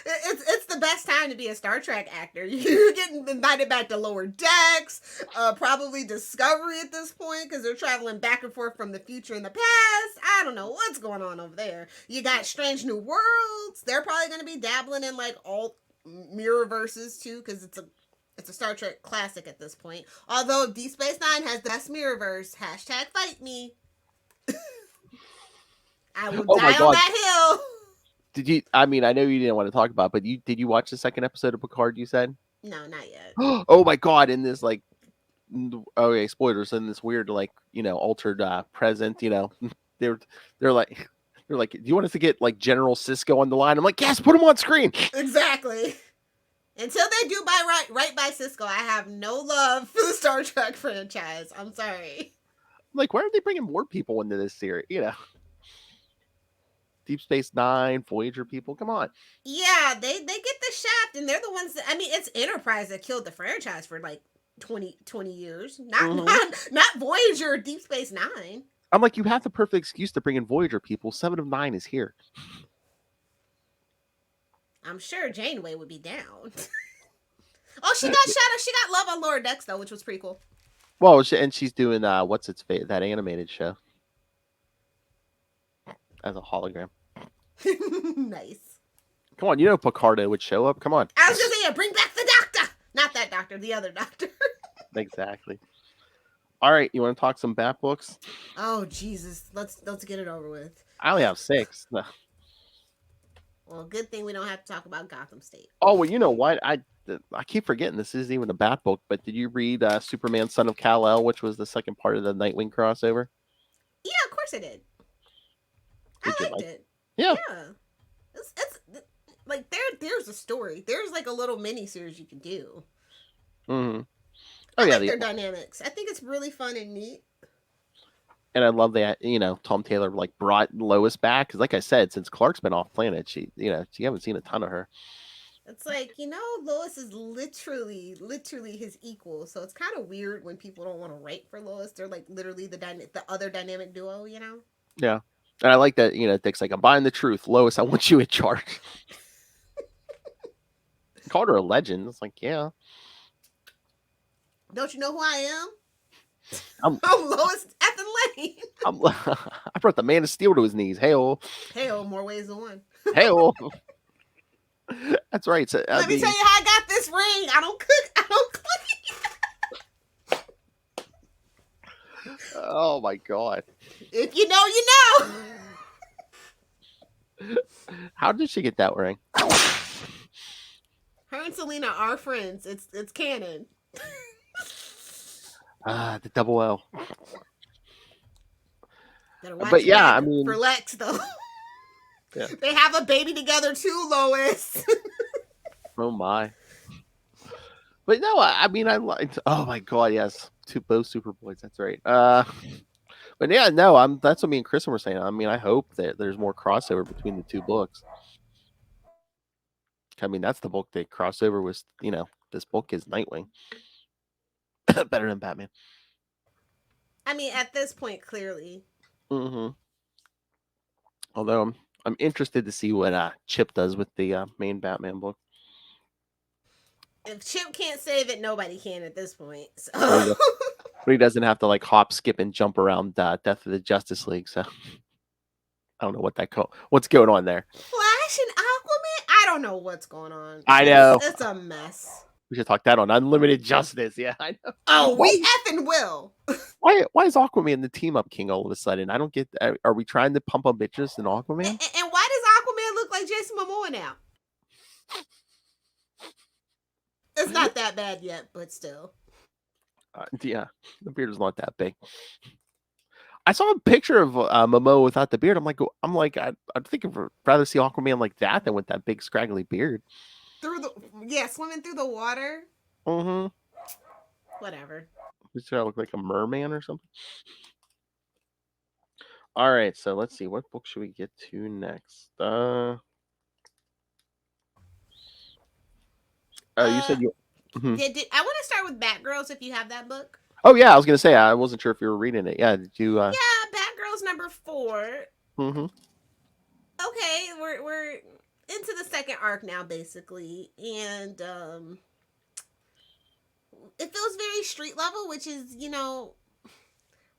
It's the best time to be a Star Trek actor. You're getting invited back to Lower Decks, probably Discovery at this point because they're traveling back and forth from the future and the past. I don't know what's going on over there. You got Strange New Worlds. They're probably going to be dabbling in alt mirrorverses too because it's a Star Trek classic at this point. Although Deep Space Nine has the best mirrorverse. # fight me. I will die on that hill.
Did you? I mean, I know you didn't want to talk about, it, but did you watch the second episode of Picard? You said.
No, not yet.
Oh my god! In this like, okay, spoilers. In this weird like altered present. They're like. They're like, do you want us to get like General Cisco on the line? I'm like, yes, put him on screen.
Exactly. Until they do right by Cisco, I have no love for the Star Trek franchise. I'm sorry.
Like, why are they bringing more people into this series? Deep Space Nine, Voyager people. Come on.
Yeah, they get the shaft, and they're the ones that, I mean, it's Enterprise that killed the franchise for like 20 years. Not Voyager or Deep Space Nine.
I'm like, you have the perfect excuse to bring in Voyager people. 7 of 9 is here.
I'm sure Janeway would be down. Oh, she got Shadow. She got love on Lower Decks though, which was pretty cool.
Well, and she's doing that animated show as a hologram.
Nice.
Come on, Picardo would show up. Come on.
I was just saying, bring back the doctor. Not that doctor, the other doctor.
Exactly. All right, you want to talk some Bat books?
Oh Jesus, let's get it over with.
I only have 6. No.
Well, good thing we don't have to talk about Gotham State.
Oh well, you know what? I keep forgetting this isn't even a Bat book. But did you read Superman: Son of Kal-El, which was the second part of the Nightwing crossover?
Yeah, of course I did.
Did
I liked it.
Yeah.
It's like there's a story. There's like a little mini series you can do.
Mm-hmm.
I like their dynamics. I think it's really fun and neat.
And I love that, Tom Taylor like brought Lois back. Cause like I said, since Clark's been off planet, she haven't seen a ton of her.
It's like, Lois is literally his equal. So it's kind of weird when people don't want to write for Lois. They're like literally the other dynamic duo,
Yeah. And I like that, Dick's like, I'm buying the truth. Lois, I want you in charge. Called her a legend. It's like, yeah.
Don't you know who I am? I'm Lois effing Lane.
I brought the Man of Steel to his knees. Hey-oh.
Hey-oh, more ways than one.
Hey-oh. That's right. So,
Let me tell you how I got this ring. I don't cook.
Oh my God.
If you know, you know.
How did she get that ring?
Her and Selena are friends. It's canon.
The double L.
But
yeah, I mean,
for Lex though.
Yeah.
They have a baby together too, Lois.
Oh my. But no, I mean, I liked. Oh my God, yes, both Superboys. That's right. But yeah, no, that's what me and Kristen were saying. I mean, I hope that there's more crossover between the two books. I mean, that's the book that crossover was. This book is Nightwing. Better than Batman.
I mean, at this point, clearly.
Mm-hmm. Although I'm interested to see what Chip does with the main Batman book.
If Chip can't save it, nobody can at this point. So.
But he doesn't have to like hop, skip, and jump around Death of the Justice League. So I don't know what's going on there.
Flash and Aquaman? I don't know what's going on.
I know.
It's a mess.
We should talk that on Unlimited Justice. Yeah, I know.
Oh, we effing will.
Why is Aquaman the team up king all of a sudden? I don't get. Are we trying to pump up bitches in Aquaman?
And why does Aquaman look like Jason Momoa now? It's not that bad yet, but still.
Yeah, the beard is not that big. I saw a picture of Momoa without the beard. I'm like, I'd think I'd rather see Aquaman like that than with that big scraggly beard.
Swimming through the water.
Mm-hmm.
Whatever.
He's trying to look like a merman or something. All right, so let's see. What book should we get to next? You said you. Mm-hmm.
I want to start with Batgirls if you have that book.
Oh yeah, I was gonna say I wasn't sure if you were reading it. Yeah, did you?
Yeah, Batgirls number 4.
Mm-hmm.
Okay, we're into the second arc now, basically, and it feels very street level, which is,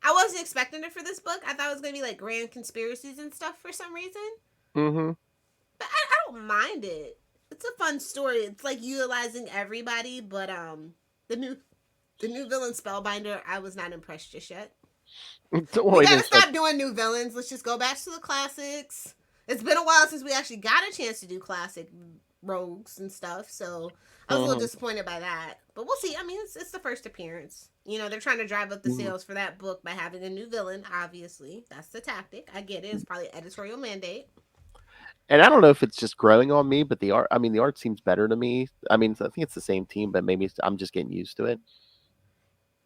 I wasn't expecting it for this book. I thought it was gonna be like grand conspiracies and stuff for some reason.
Mm-hmm.
But I don't mind it. It's a fun story. It's like utilizing everybody, but the new villain Spellbinder, I was not impressed just yet. We gotta stop doing new villains. Let's just go back to the classics. It's been a while since we actually got a chance to do classic rogues and stuff, so I was a little disappointed by that. But we'll see. I mean, it's the first appearance. You know, they're trying to drive up the sales for that book by having a new villain, obviously. That's the tactic. I get it. It's probably editorial mandate.
And I don't know if it's just growing on me, but the art, I mean, the art seems better to me. I mean, I think it's the same team, but maybe I'm just getting used to it.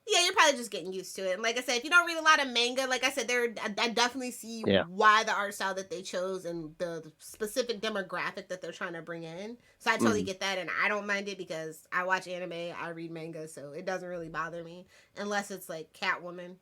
Yeah, you're probably just getting used to it. And like I said, if you don't read a lot of manga, like I said, I definitely see why the art style that they chose and the specific demographic that they're trying to bring in. So I totally get that, and I don't mind it because I watch anime, I read manga, so it doesn't really bother me unless it's like Catwoman.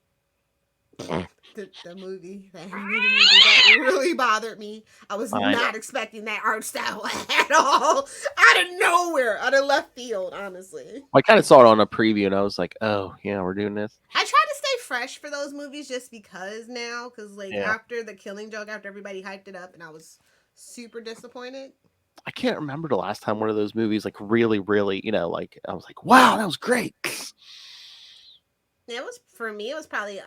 the movie, that animated movie, that really bothered me. I was not expecting that art style at all. Out of nowhere, out of left field, honestly.
I kind of saw it on a preview, and I was like, "Oh, yeah, we're doing this."
I try to stay fresh for those movies just because now, because after the Killing Joke, after everybody hyped it up, and I was super disappointed.
I can't remember the last time one of those movies like really, really, like I was like, "Wow, that was great."
It was, for me, it was probably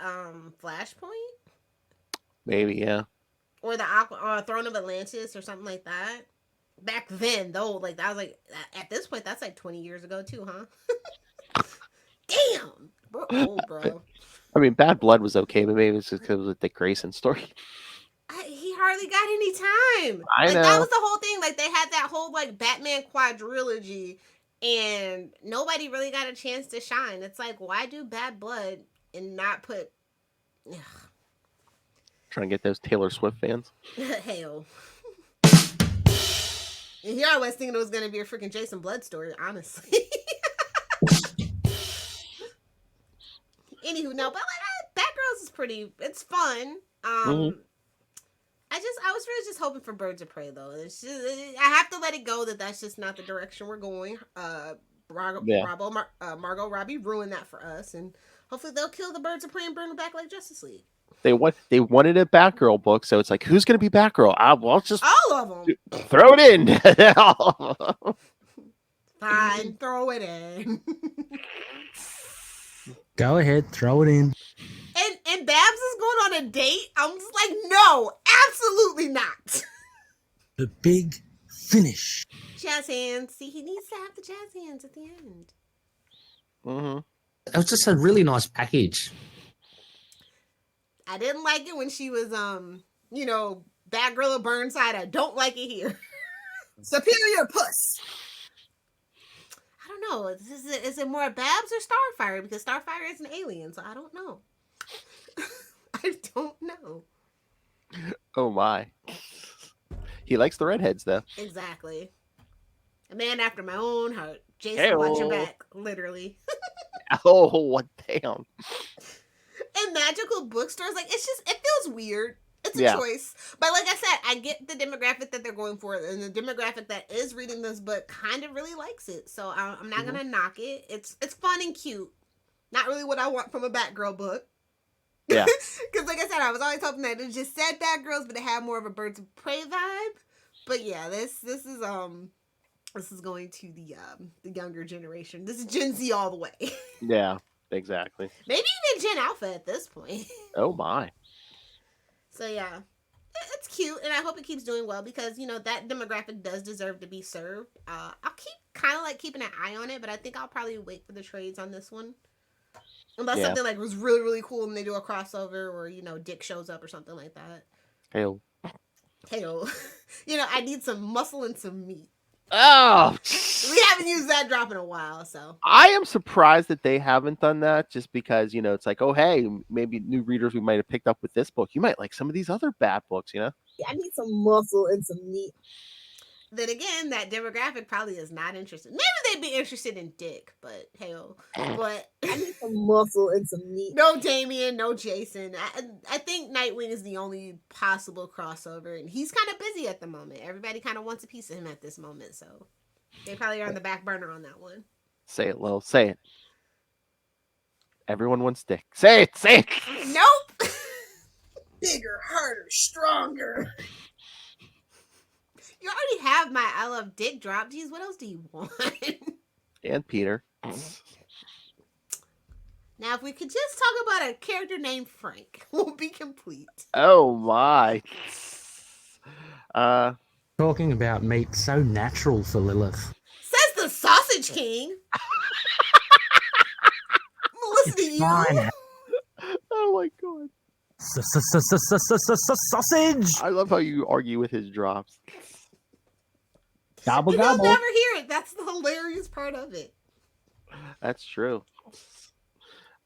Flashpoint.
Maybe, yeah.
Or the Throne of Atlantis or something like that. Back then, though, like that was like at this point, that's like 20 years ago too, huh? Damn, we're old, bro.
I mean, Bad Blood was okay, but maybe it's just because of the Dick Grayson story.
He hardly got any time.
I know.
That was the whole thing. Like they had that whole like Batman quadrilogy, and nobody really got a chance to shine. It's like, why do Bad Blood and not put? Ugh.
Trying to get those Taylor Swift fans.
Hell. And here I was thinking it was going to be a freaking Jason Blood story, honestly. Anywho, no, but like Batgirls is pretty. It's fun. I was really just hoping for Birds of Prey though. It's just, I have to let it go that's just not the direction we're going. Margot Robbie ruined that for us, and hopefully they'll kill the Birds of Prey and bring it back like Justice League.
They wanted a Batgirl book, so it's like, who's going to be Batgirl? I'll just
all of them.
Throw it in.
Fine, throw it in.
Go ahead, throw it in.
And Babs is going on a date. I'm just like, no, absolutely not.
The big finish.
Jazz hands. See, he needs to have the jazz hands at the end.
It was just a really nice package.
I didn't like it when she was, Batgirl Burnside. I don't like it here. Superior puss. I don't know. Is it more Babs or Starfire? Because Starfire is an alien, so I don't know. I don't know.
Oh my. He likes the redheads though.
Exactly. A man after my own heart. Jason, watch your back, literally.
Oh, damn.
And magical bookstores, like it feels weird. It's a choice. But like I said, I get the demographic that they're going for, and the demographic that is reading this book kind of really likes it. So I'm not gonna knock it. It's fun and cute. Not really what I want from a Batgirl book.
Yeah.
Because like I said, I was always hoping that it just said Batgirls, but it had more of a Birds of Prey vibe. But yeah, this is going to the younger generation. This is Gen Z all the way.
Yeah, exactly.
Maybe even Gen Alpha at this point.
Oh my.
So yeah, it's cute, and I hope it keeps doing well because that demographic does deserve to be served. I'll keep keeping an eye on it, but I think I'll probably wait for the trades on this one. Unless something like was really, really cool and they do a crossover or, Dick shows up or something like that.
Hey-o.
I need some muscle and some meat.
Oh!
We haven't used that drop in a while, so.
I am surprised that they haven't done that just because, it's like, oh, hey, maybe new readers we might have picked up with this book. You might like some of these other Bat books,
Yeah, I need some muscle and some meat. Then again, that demographic probably is not interested. Maybe they'd be interested in Dick, but hell. But I need some muscle and some meat. No Damian, no Jason. I think Nightwing is the only possible crossover, and he's kind of busy at the moment. Everybody kind of wants a piece of him at this moment, so they probably are on the back burner on that one.
Say it, Lil. Say it. Everyone wants Dick. Say it. Say it.
Nope. Bigger, harder, stronger. You already have my I Love Dick drop. Geez, what else do you want?
And Peter.
Now, if we could just talk about a character named Frank, we'll be complete.
Oh, my.
Talking about meat so natural for Lilith.
Says the Sausage King. Listen to you.
Fine.
Oh my god.
Sausage.
I love how you argue with his drops.
Gobble
And you'll
gobble.
never hear it. That's the hilarious part of it.
That's true.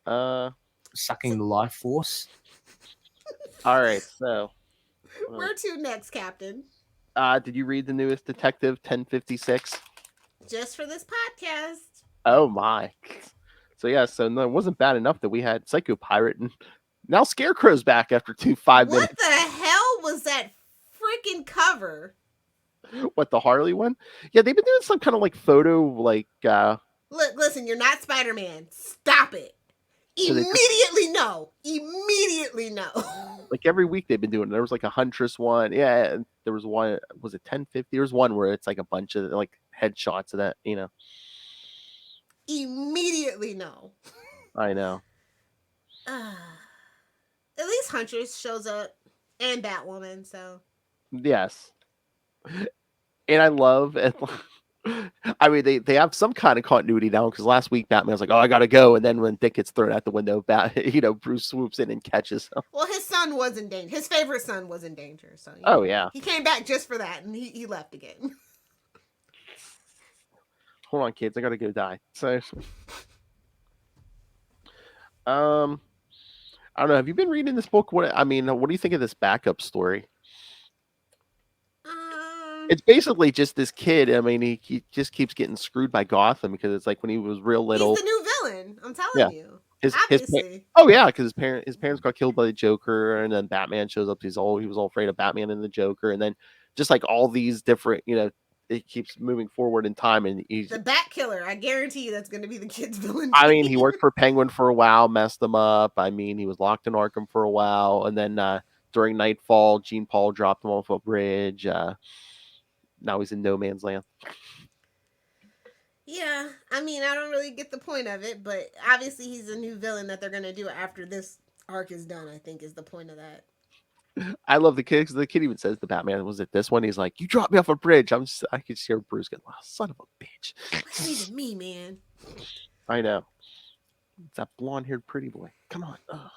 Sucking the life force.
All right, so
Where to next, Captain?
did you read the newest Detective 1056?
Just for this podcast.
Oh my. So yeah, so no, it wasn't bad enough that we had Psycho Pirate and now Scarecrow's back after 5
What
minutes.
the hell was that freaking cover?
What, the Harley one? Yeah, they've been doing some kind of like photo like
Look, listen, you're not Spider-Man. Stop it.
So they just-
Immediately no. Immediately no.
like every week they've been doing it. There was like a Huntress one. Yeah, and there was one, was it 1050? There was one where it's like a bunch of like headshots of that, you know.
Immediately no.
I know.
At least Huntress shows up and Batwoman, so
Yes. And I love it. I mean, they have some kind of continuity now because last week Batman was like, "Oh, I gotta go," and then when Dick gets thrown out the window, Bruce swoops in and catches him.
well, his son was in danger. His favorite son was in danger, so
Oh yeah.
he came back just for that, and he left again.
Hold on, kids, I gotta go die. So, I don't know. Have you been reading this book? What do you think of this backup story? It's basically just this kid. I mean, he just keeps getting screwed by Gotham because it's like when he was real little.
He's the new villain. I'm telling you. Obviously.
Because his parents got killed by the Joker, and then Batman shows up. He was all afraid of Batman and the Joker, and then just like all these different, it keeps moving forward in time, and he's
the Bat Killer. I guarantee you that's going to be the kid's villain.
I mean, he worked for Penguin for a while, messed him up. I mean, he was locked in Arkham for a while, and then during Nightfall, Jean Paul dropped him off a bridge. Now he's in no man's land.
Yeah, I mean, I don't really get the point of it, but obviously he's a new villain that they're going to do after this arc is done, I think is the point of that.
I love the kid because the kid even says to Batman, was it this one? He's like, "You dropped me off a bridge." I could hear Bruce go, "Oh, son of a bitch."
What's even me, man?
I know. It's that blonde-haired pretty boy. Come on. Ugh.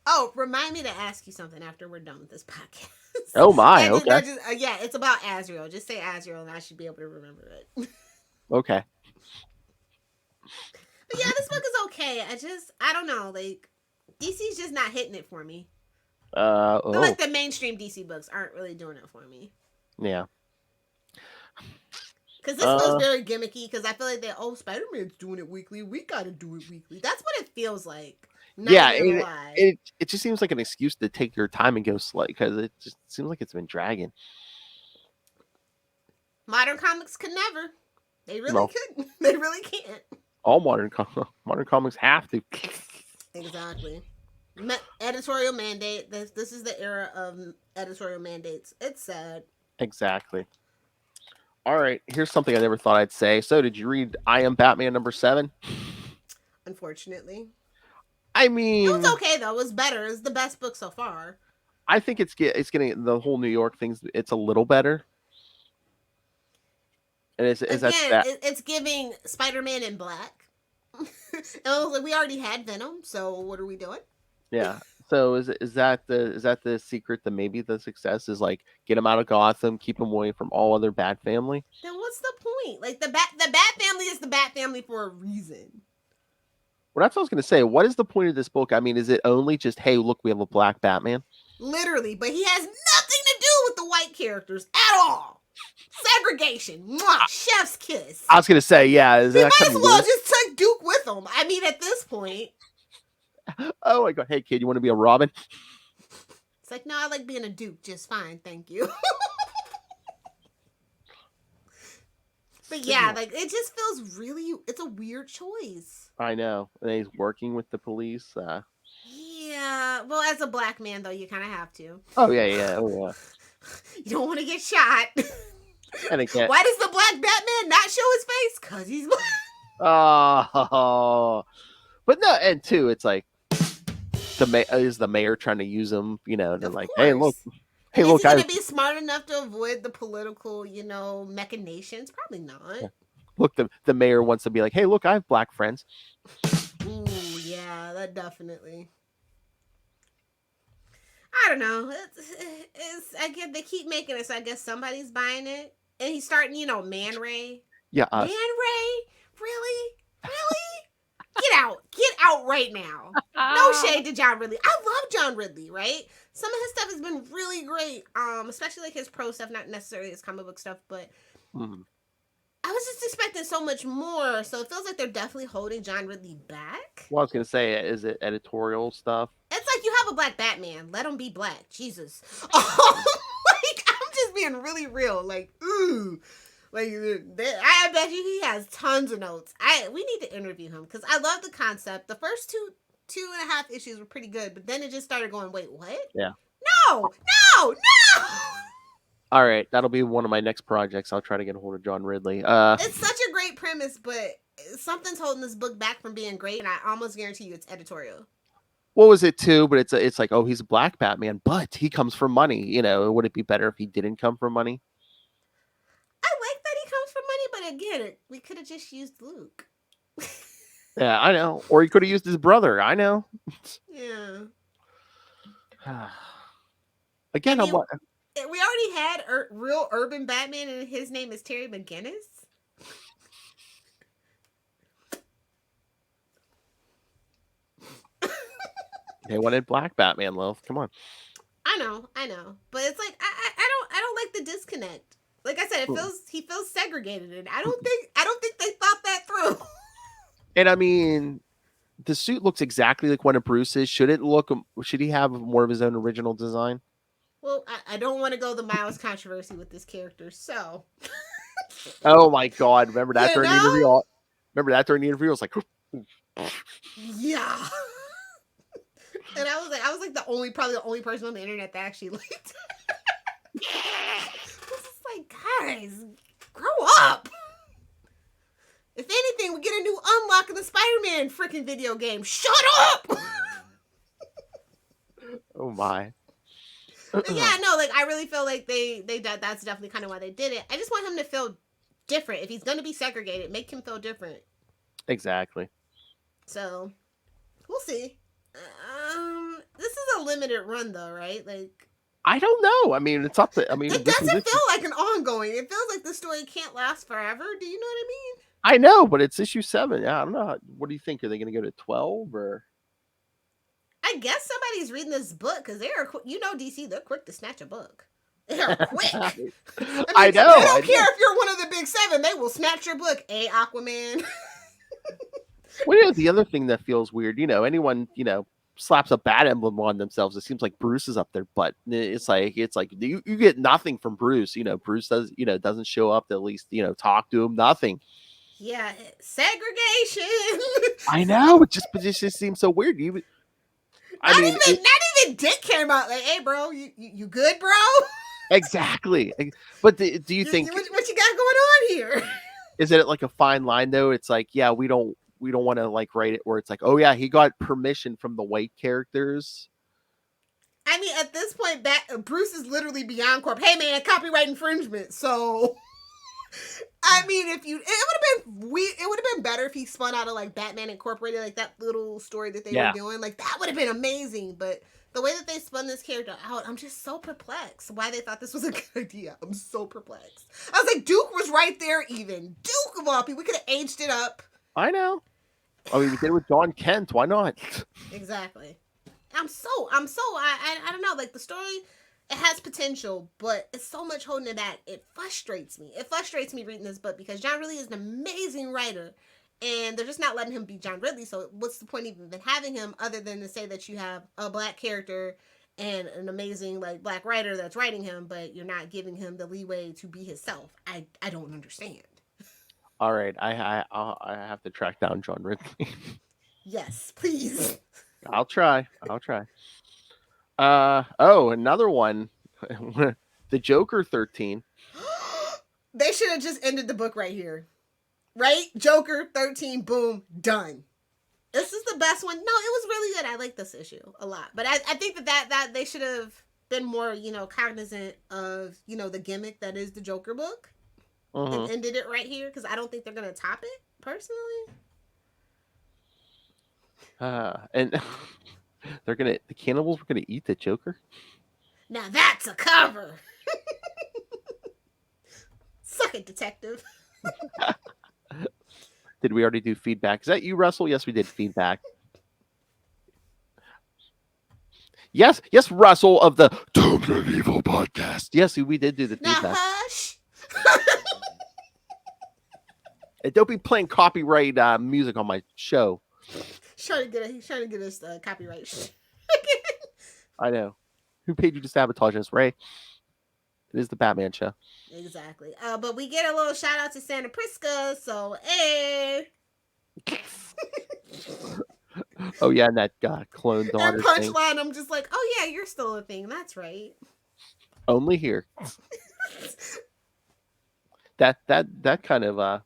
Oh, remind me to ask you something after we're done with this podcast.
Oh my, okay.
Yeah, it's about Azrael. Just say Azrael and I should be able to remember it.
Okay.
But yeah, this book is okay. I don't know. Like, DC's just not hitting it for me. I feel like the mainstream DC books aren't really doing it for me.
Yeah.
Because this feels very gimmicky. Because I feel like Spider-Man's doing it weekly. We got to do it weekly. That's what it feels like.
It just seems like an excuse to take your time and go slow because it just seems like it's been dragging.
Modern comics could never. They really couldn't. They really can't.
All modern comics have to.
Exactly. Editorial mandate. This is the era of editorial mandates. It's sad.
Exactly. All right. Here's something I never thought I'd say. So, did you read I Am Batman #7?
Unfortunately.
I mean,
it was okay though. It was better. It's the best book so far.
I think it's getting the whole New York things. It's a little better. And
it's giving Spider-Man in black. And we already had Venom, so what are we doing?
Yeah. So is that the secret to maybe the success is like get him out of Gotham, keep him away from all other Bat family?
Then what's the point? Like the Bat family is the Bat family for a reason.
Well, that's what I was going to say. What is the point of this book? I mean, is it only just, hey, look, we have a black Batman?
Literally, but he has nothing to do with the white characters at all. Segregation. Mwah, chef's kiss.
I was going to say, yeah.
He might as well just take Duke with him. I mean, at this point.
Oh, my God. Hey, kid, you want to be a Robin?
It's like, no, I like being a Duke just fine. Thank you. But yeah, like it just feels it's a weird choice.
I know. And he's working with the police.
Yeah. Well, as a black man, though, you kind of have to.
Oh, yeah. Oh, yeah.
You don't want to get shot.
And again,
why does the black Batman not show his face? Because he's black.
Oh. But no, and two, it's like, is the mayor trying to use him, and like, hey, look, Hey,
Is
look,
he
I
gonna be smart enough to avoid the political, machinations? Probably not.
look. The mayor wants to be like, hey, look, I have black friends.
Ooh, yeah, that definitely. I don't know. I get they keep making it, so I guess somebody's buying it. And he's starting, Man Ray.
Yeah,
Man
us.
Ray? Really? Get out right now. No shade to John Ridley. I love John Ridley, right? Some of his stuff has been really great. Especially like his pro stuff, not necessarily his comic book stuff, but I was just expecting so much more. So it feels like they're definitely holding John Ridley back.
Well, I was gonna say, is it editorial stuff?
It's like you have a black Batman. Let him be black. Jesus. I'm just being really real. Like, ooh. Like, I bet you he has tons of notes. We need to interview him because I love the concept. The first two and a half issues were pretty good, but then it just started going, wait, what?
Yeah.
No!
All right, that'll be one of my next projects. I'll try to get a hold of John Ridley.
It's such a great premise, but something's holding this book back from being great, and I almost guarantee you it's editorial.
What was it too? But it's like, oh, he's a black Batman, but he comes from money. Would it be better if he didn't come from money?
I like that he comes from money, but again, we could have just used Luke.
Yeah, I know. Or he could have used his brother. I know.
Yeah.
Again,
we already had real urban Batman, and his name is Terry McGinnis.
They wanted black Batman, Lilith. Come on.
I know, but it's like I don't like the disconnect. Like I said, he feels segregated, and I don't think they thought that through.
And I mean, the suit looks exactly like one of Bruce's. Should he have more of his own original design?
Well, I don't want to go the Miles controversy with this character, so.
Oh my God! Remember that during the interview? I was like,
yeah. And I was like probably the only person on the internet that actually liked it. I was just like, guys, grow up. If anything, we get a new unlock in the Spider-Man freaking video game. Shut up!
Oh my.
Yeah, no, like I really feel like that's definitely kind of why they did it. I just want him to feel different. If he's gonna be segregated, make him feel different.
Exactly.
So, we'll see. This is a limited run though, right? Like,
I don't know. I mean, it's up to. I mean,
it doesn't feel like an ongoing. It feels like the story can't last forever. Do you know what I mean?
I know, but it's issue 7. Yeah, I don't know. What do you think? Are they going to go to 12 or?
I guess somebody's reading this book because they are, DC, they're quick to snatch a book. They are quick.
I know.
They don't care if you're one of the big 7. They will snatch your book. Aquaman.
Well, the other thing that feels weird, anyone, slaps a bat emblem on themselves, it seems like Bruce is up their butt. It's like you get nothing from Bruce. Bruce doesn't show up to at least, talk to him. Nothing.
Yeah, segregation.
I know. It just seems so weird.
Not even Dick came out like, "Hey, bro, you good, bro?"
Exactly. But do you think
what you got going on here?
Is it like a fine line though? It's like, yeah, we don't want to like write it where it's like, oh yeah, he got permission from the white characters.
I mean, at this point, Bruce is literally beyond corp. Hey man, copyright infringement. So, I mean, it would have been better if he spun out of like Batman Incorporated, like that little story that they were doing. Like that would have been amazing. But the way that they spun this character out, I'm just so perplexed. Why they thought this was a good idea? I'm so perplexed. I was like, Duke was right there. Even Duke of all people, we could have aged it up.
I know. I mean, we did it with John Kent. Why not?
Exactly. I don't know. Like the story, it has potential, but it's so much holding it back. It frustrates me. It frustrates me reading this book because John Ridley is an amazing writer, and they're just not letting him be John Ridley. So what's the point even in having him other than to say that you have a black character and an amazing like black writer that's writing him, but you're not giving him the leeway to be himself? I don't understand.
All right, I have to track down John Ridley.
Yes, please.
I'll try. Another one. The Joker 13.
They should have just ended the book right here. Right? Joker 13, boom, done. This is the best one. No, it was really good. I like this issue a lot. But I think that they should have been more, cognizant of, the gimmick that is the Joker book, and ended it right here, because I don't think they're gonna top it personally.
And the cannibals were gonna eat the Joker.
Now that's a cover. Suck it, detective.
Did we already do feedback? Is that you, Russell? Yes, we did feedback. Yes, Russell of the Don't Get Evil podcast. Yes, we did do the feedback.
Now hush.
And don't be playing copyright music on my show.
He's trying to get us copyright.
I know. Who paid you to sabotage us, Ray? It is the Batman show.
Exactly. But we get a little shout out to Santa Prisca, so hey.
Oh yeah, and that clone daughter
And punchline, I'm just like, oh yeah, you're still a thing. That's right.
Only here. that kind of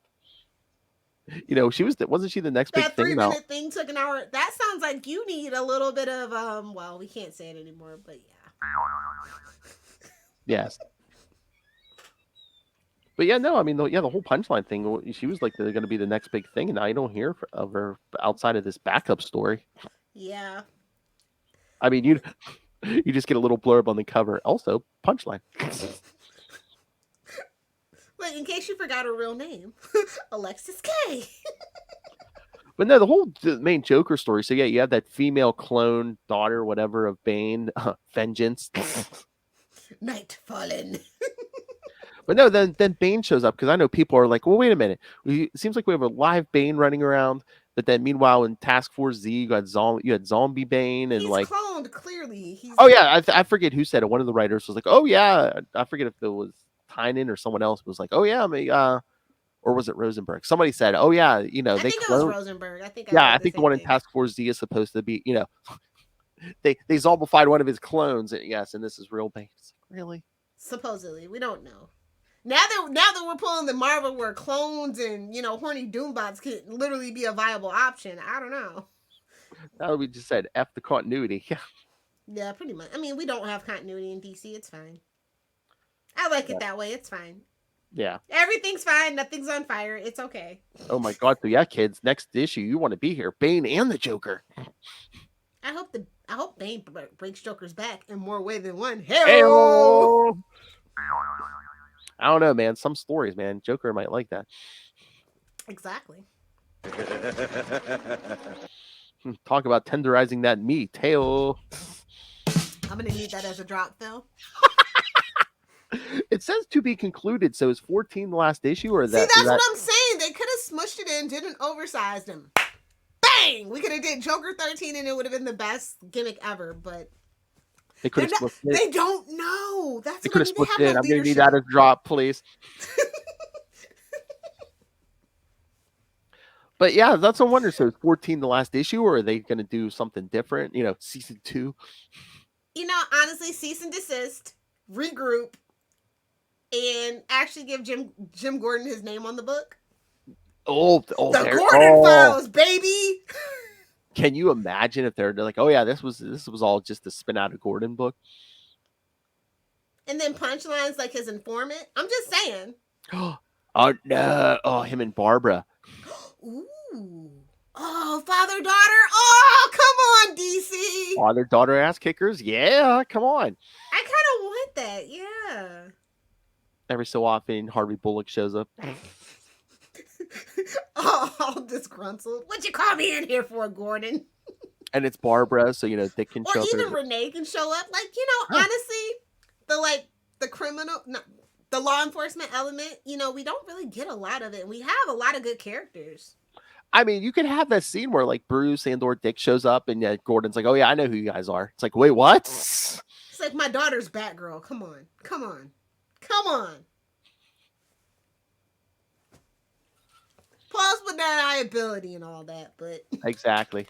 wasn't she the next big
that
thing?
That 3-minute thing took an hour. That sounds like you need a little bit of well, we can't say it anymore, but yeah.
Yes. But yeah, no, I mean, the whole punchline thing, she was like going to be the next big thing, and now you don't hear of her outside of this backup story.
Yeah.
I mean, you just get a little blurb on the cover. Also, punchline.
But in case you forgot her real name, Alexis K.
But no, the main Joker story. So yeah, you have that female clone daughter, whatever, of Bane, Vengeance.
Night fallen.
But no, then Bane shows up, because I know people are like, well, wait a minute. It seems like we have a live Bane running around, but then meanwhile in Task Force Z, you had zombie Bane, and
he's
like
cloned clearly.
Oh yeah, I forget who said it. One of the writers was like, oh yeah, I forget if it was Tynan or someone else was like, oh yeah, or was it Rosenberg? Somebody said, oh yeah,
I think it was Rosenberg. I think
I think the one in Task Force Z is supposed to be, they zombified one of his clones. Yes, and this is real Bane. Really?
Supposedly, we don't know. Now that we're pulling the Marvel where clones and horny Doombots could literally be a viable option, I don't know.
Now we just said F the continuity. Yeah.
Yeah, pretty much. I mean, we don't have continuity in DC. It's fine. I like it that way. It's fine.
Yeah.
Everything's fine. Nothing's on fire. It's okay.
Oh my God. So yeah, kids, next issue, you want to be here. Bane and the Joker.
I hope Bane breaks Joker's back in more way than one.
Hey-o! I don't know, man. Some stories, man. Joker might like that.
Exactly.
Talk about tenderizing that meat. Hey-o.
I'm going to need that as a drop, Phil.
It says to be concluded, so is 14 the last issue, or that?
See, that's what I'm saying. They could have smushed it in, didn't oversize them. Bang! We could have did Joker 13, and it would have been the best gimmick ever. But
they could have split it.
They don't know. That's
they
what I mean.
Split
they
it.
have no
I'm going to need that as a drop, please. But yeah, that's what I wonder. So is 14 the last issue, or are they going to do something different? Season 2.
Honestly, cease and desist, regroup, and actually give Jim Gordon his name on the book.
Oh,
the Gordon Files, baby.
Can you imagine if they're like, oh yeah, this was all just to spin out a Gordon book,
and then punchlines like his informant? I'm just saying.
Oh no! Oh, him and Barbara.
Ooh. Oh, father-daughter. Oh, come on, DC.
Father-daughter ass kickers. Yeah, come on.
I kind of want that. Yeah.
Every so often, Harvey Bullock shows up.
All disgruntled. What'd you call me in here for, Gordon?
And it's Barbara, so Dick can show up.
Or even Renee can show up. Like, honestly, the criminal, the law enforcement element, we don't really get a lot of it. And we have a lot of good characters.
I mean, you could have that scene where like Bruce and or Dick shows up, and Gordon's like, "Oh yeah, I know who you guys are." It's like, wait, what?
It's like my daughter's Batgirl. Come on. Plausible deniability and all that, but
exactly.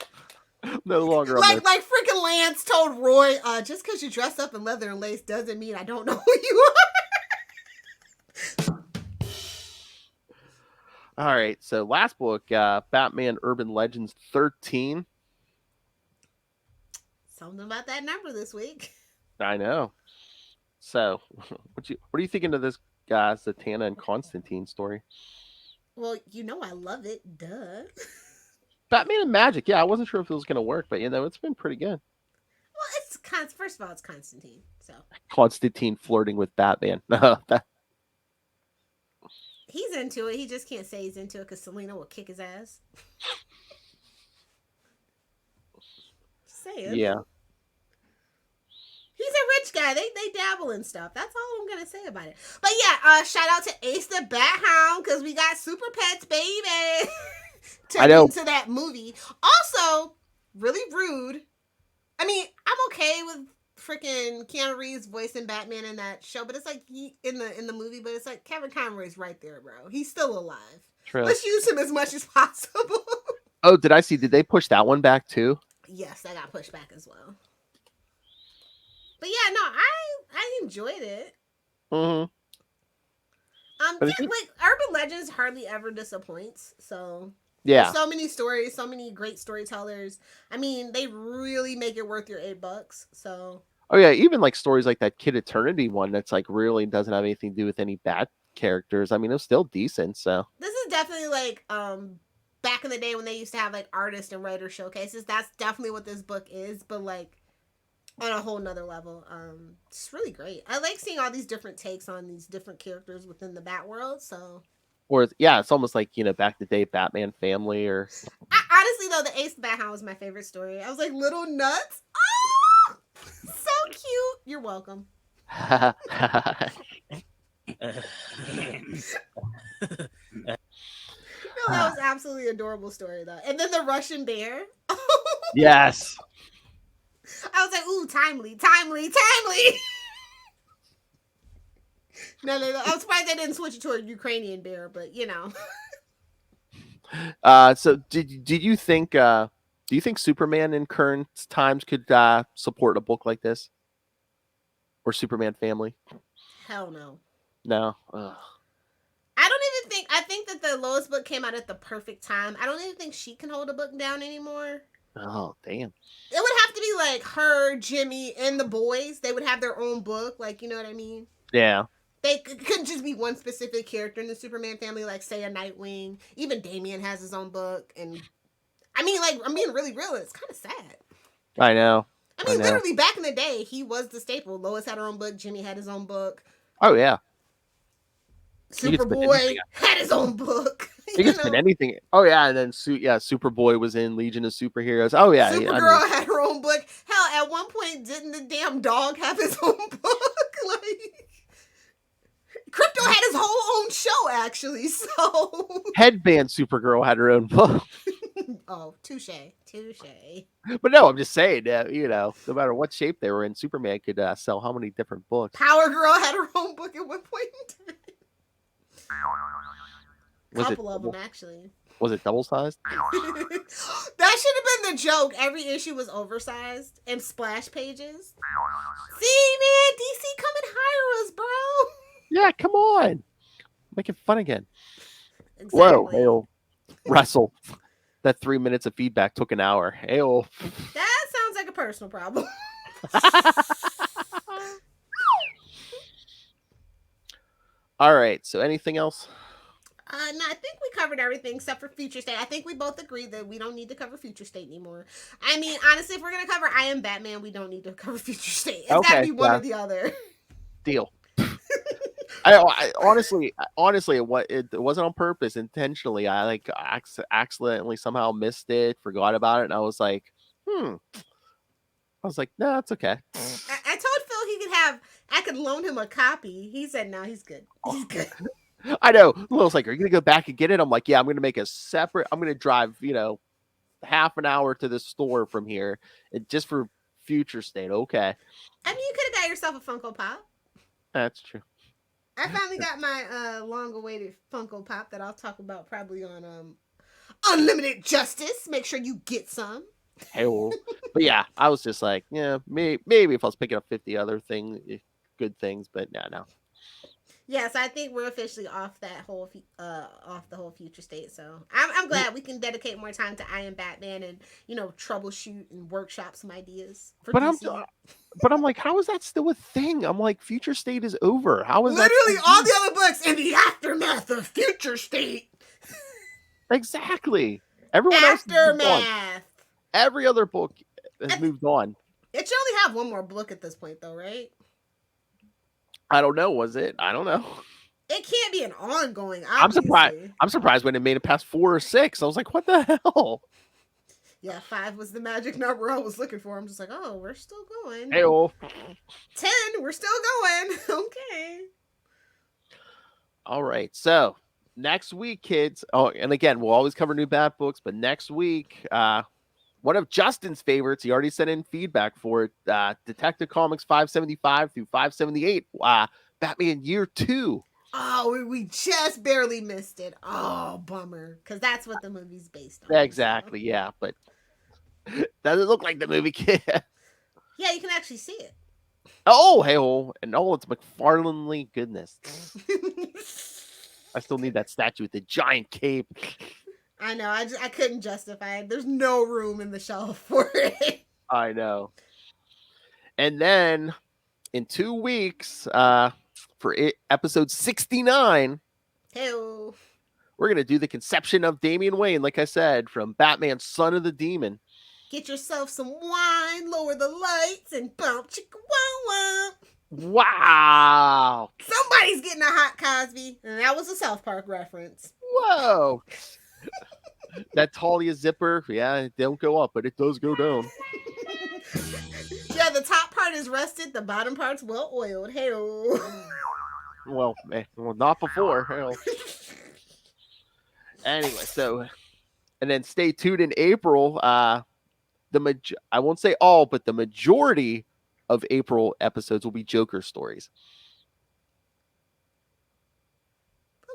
No longer
like freaking Lance told Roy, just because you dress up in leather and lace doesn't mean I don't know who you are.
All right, so last book, Batman Urban Legends 13.
Something about that number this week.
I know. So, what are you thinking of this guy's Zatanna and Constantine story?
Well, I love it. Duh.
Batman and Magic. Yeah, I wasn't sure if it was going to work, but it's been pretty good.
Well, it's first of all, it's Constantine. So
Constantine flirting with Batman.
he's into it. He just can't say he's into it because Selena will kick his ass. Say it.
Yeah.
He's a rich guy. They dabble in stuff. That's all I'm gonna say about it. But yeah, shout out to Ace the Bat Hound because we got Super Pets, baby.
I know.
Into that movie. Also, really rude. I mean, I'm okay with freaking Keanu Reeves voicing Batman in that show, but it's like in the movie, but it's like Kevin Conroy's right there, bro. He's still alive.
True.
Let's use him as much as possible.
Oh, did I see? Did they push that one back too?
Yes, that got pushed back as well. But yeah, no, I enjoyed it.
Mm-hmm.
Like Urban Legends hardly ever disappoints. So
yeah,
there's so many stories, so many great storytellers. I mean, they really make it worth your $8. So.
Oh yeah, even like stories like that Kid Eternity one that's like really doesn't have anything to do with any bad characters. I mean, it was still decent. So
this is definitely like back in the day when they used to have like artist and writer showcases. That's definitely what this book is, but like on a whole nother level. It's really great. I like seeing all these different takes on these different characters within the Bat world. So,
or yeah, it's almost like back in the day Batman Family or.
Honestly though, the Ace the Bat Hound was my favorite story. I was like, little nuts. Oh, so cute. You're welcome.
That
was absolutely adorable story though. And then the Russian bear.
Yes.
I was like, ooh, timely. No. I'm surprised they didn't switch it to a Ukrainian bear, but
So did you think? Do you think Superman in current times could support a book like this, or Superman Family?
Hell no.
No. Ugh.
I don't even think. I think that the Lois book came out at the perfect time. I don't even think she can hold a book down anymore.
Oh, damn.
It would have to be like her, Jimmy, and the boys. They would have their own book. Like, you know what I mean?
Yeah.
They couldn't just be one specific character in the Superman family, like, say, a Nightwing. Even Damian has his own book. And, I mean, like, I'm being really real. It's kind of sad.
I know.
I mean, literally, back in the day, he was the staple. Lois had her own book. Jimmy had his own book.
Oh, yeah.
Superboy had his own book.
He could spin anything. Oh yeah, and then Superboy was in Legion of Superheroes. Oh yeah,
Supergirl had her own book. Hell, at one point, didn't the damn dog have his own book? Like, Crypto had his whole own show actually. So
Headband Supergirl had her own book.
Oh, touche.
But no, I'm just saying that no matter what shape they were in, Superman could sell how many different books.
Power Girl had her own book at one point in time. Couple of them actually.
Was it double sized?
That should have been the joke. Every issue was oversized and splash pages. See, man, DC, come and hire us, bro.
Yeah, come on, making fun again.
Exactly.
Whoa, hey-o. Wrestle. That 3 minutes of feedback took an hour. Hey-o.
That sounds like a personal problem.
All right. So, anything else?
No, I think we covered everything except for Future State. I think we both agree that we don't need to cover Future State anymore. I mean, honestly, if we're gonna cover I Am Batman, we don't need to cover Future State. It's gotta be one or the other.
Deal. I honestly, it wasn't on purpose, intentionally. I accidentally somehow missed it, forgot about it, and I was like, I was like, no, it's okay.
I told Phil I could loan him a copy. He said, no, he's good. He's good.
I know. Lil's like, are you gonna go back and get it? I'm like, yeah, I'm gonna make I'm gonna drive, half an hour to the store from here, and just for Future State. Okay.
I mean, you could have got yourself a Funko Pop.
That's true.
I finally got my long-awaited Funko Pop that I'll talk about probably on Unlimited Justice. Make sure you get some.
Hey, but yeah, I was just like, yeah, maybe if I was picking up 50 other good things, but no.
Yes, I think we're officially off that whole off the whole Future State. So I'm glad we can dedicate more time to I Am Batman and troubleshoot and workshop some ideas. For
But
DC.
But I'm like, how is that still a thing? I'm like, Future State is over. How is
literally
that?
all the other books in the aftermath of Future State?
Exactly. Everyone else has moved on.
Aftermath.
Every other book has moved on.
It should only have one more book at this point, though, right?
I don't know. Was it? I don't know.
It can't be an ongoing. Obviously.
I'm surprised when it made it past 4 or 6. I was like, what the hell?
Yeah, 5 was the magic number I was looking for. I'm just like, oh, we're still going.
Hey-oh.
10, we're still going. Okay.
All right. So next week, kids. Oh, and again, we'll always cover new Bat books, but next week, one of Justin's favorites, he already sent in feedback for it. Detective Comics 575 through 578. Batman Year 2.
Oh, we just barely missed it. Oh, bummer. Because that's what the movie's based on.
Exactly, so. Yeah, but doesn't look like the movie, kid.
Yeah, you can actually see it.
Oh, hey-oh. And it's McFarlane goodness. I still need that statue with the giant cape.
I know. I couldn't justify it. There's no room in the shelf for it.
I know. And then in 2 weeks, for episode 69,
Hey-o.
we're going to do the conception of Damian Wayne, like I said, from Batman, Son of the Demon.
Get yourself some wine, lower the lights, and bump chicka wow wow.
Wow.
Somebody's getting a hot Cosby. And that was a South Park reference.
Whoa. That Talia zipper, yeah, it don't go up, but it does go down.
Yeah, the top part is rusted, the bottom part's well oiled. Hey-o.
Well, not before. Hell. Anyway, so, and then stay tuned in April. I won't say all, but the majority of April episodes will be Joker stories.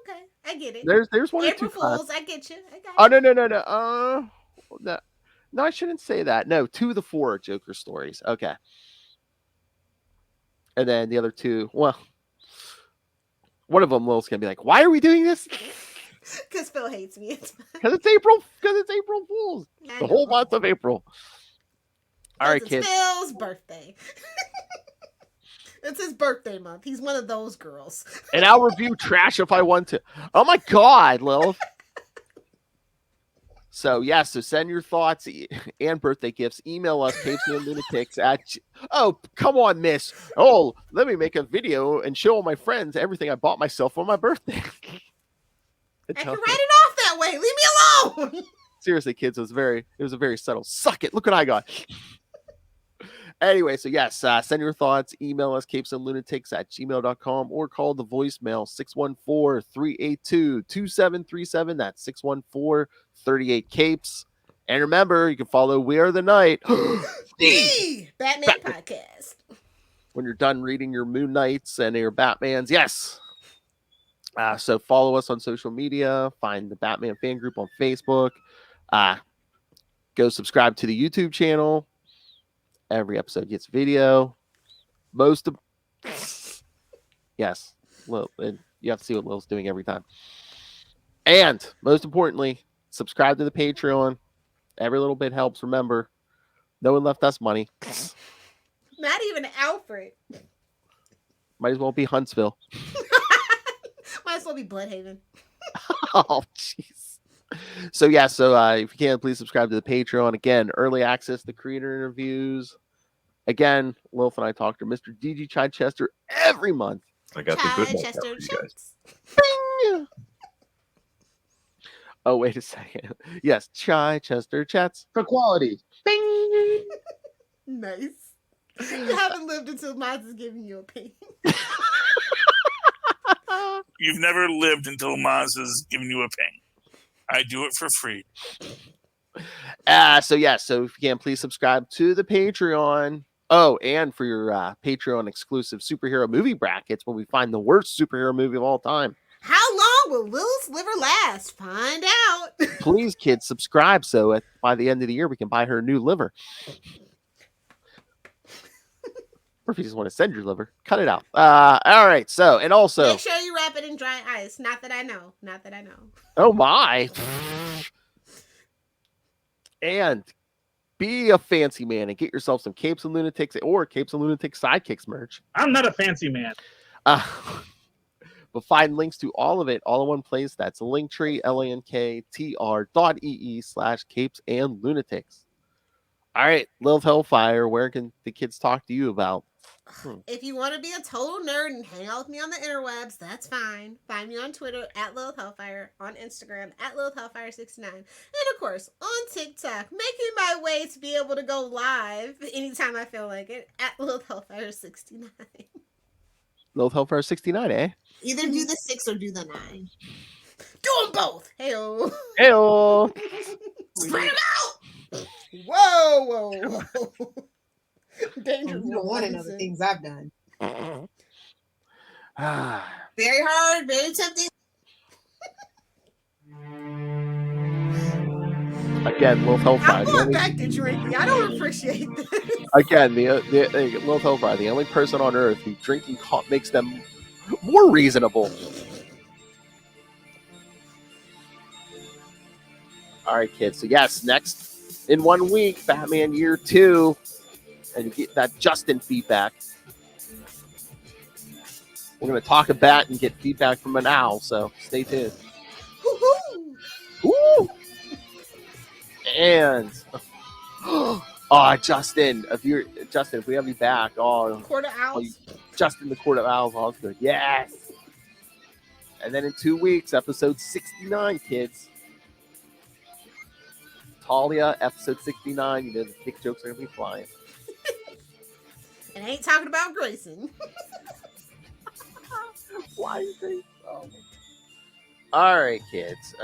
Okay, I get it.
There's one
April
or two.
Fools, I get you. I got you.
Oh no. No, I shouldn't say that. No, 2 of the 4 are Joker stories. Okay. And then the other 2, well, one of them Lil's gonna be like, why are we doing this?
Because Phil hates me.
Because it's April Fools. The whole month of April. All right, kids.
It's Phil's birthday. It's his birthday month. He's one of those girls.
And I'll review trash if I want to. Oh my God, Lil. So, yeah, so send your thoughts and birthday gifts. Email us, CapesandLunatics at... Oh, come on, miss. Oh, let me make a video and show all my friends everything I bought myself for my birthday.
I can write it off that way. Leave me alone.
Seriously, kids, it was a very subtle. Suck it. Look what I got. Anyway, so yes, send your thoughts. Email us, CapesandLunatics at gmail.com, or call the voicemail 614-382-2737. That's 614-38-CAPES. And remember, you can follow We Are the Night,
the Batman podcast.
when you're done reading your Moon Knights and your Batmans. Yes. So follow us on social media. Find the Batman fan group on Facebook. Go subscribe to the YouTube channel. Every episode gets video. Yes, Lil, and you have to see what Lil's doing every time. And most importantly, subscribe to the Patreon. Every little bit helps. Remember, no one left us money.
Not even Alfred.
Might as well be Huntsville.
Might as well be Bloodhaven.
Oh, jeez. So if you can, please subscribe to the Patreon. Again, early access to creator interviews. Again, Lilith and I talk to Mr. DG Chichester every month.
I got the good ones for you guys.
Bing! Oh, wait a second. Yes, Chichester chats for quality. Bing!
Nice. You haven't lived until Maz is giving you a pain.
You've never lived until Maz is giving you a pain. I do it for free.
So if you can, please subscribe to the Patreon. Oh, and for your Patreon exclusive superhero movie brackets, where we find the worst superhero movie of all time.
How long will Lil's liver last? Find out.
Please, kids, subscribe so by the end of the year we can buy her a new liver. Or if you just want to send your liver, cut it out. All right. So, and also,
make sure you wrap it in dry ice. Not that I know.
Oh my. And Be a fancy man and get yourself some Capes and Lunatics or Capes and Lunatics Sidekicks merch.
I'm not a fancy man.
But find links to all of it all in one place. That's Linktree, linktr.ee/Capes and Lunatics. All right, Lilith Hellfire, where can the kids talk to you about?
If you want to be a total nerd and hang out with me on the interwebs, that's fine. Find me on Twitter at Lilith Hellfire, on Instagram at Lilith Hellfire69, and of course on TikTok, making my way to be able to go live anytime I feel like it at Lilith Hellfire69.
Lilith Hellfire 69, eh?
Either do the 6 or do the 9. Do them both. Heyo.
Heyo.
Spread them out. Whoa. Danger.
You don't want to know the things I've done.
Very hard, very tempting.
Again, Lilith Hellfire.
I'm going back to drinking. I don't appreciate this.
Again, the Lilith Hellfire, the only person on earth who drinking makes them more reasonable. All right, kids. So yes, next in 1 week, Batman Year 2, and you get that Justin feedback. We're going to talk a bat and get feedback from an owl, so stay tuned. Woo! And Justin, if we have you back,
Court of Owls.
Justin, the Court of Owls, all's good. Yes. And then in 2 weeks, episode 69, kids. Talia, episode 69. You know the dick jokes are gonna be flying.
And I ain't talking about Grayson.
Why is they? Oh. All right, kids.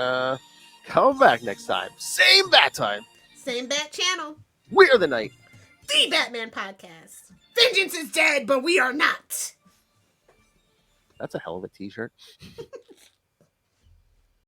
Come back next time. Same bat time.
Same bat channel.
We're the Night.
The Batman Podcast. Vengeance is dead, but we are not.
That's a hell of a t-shirt.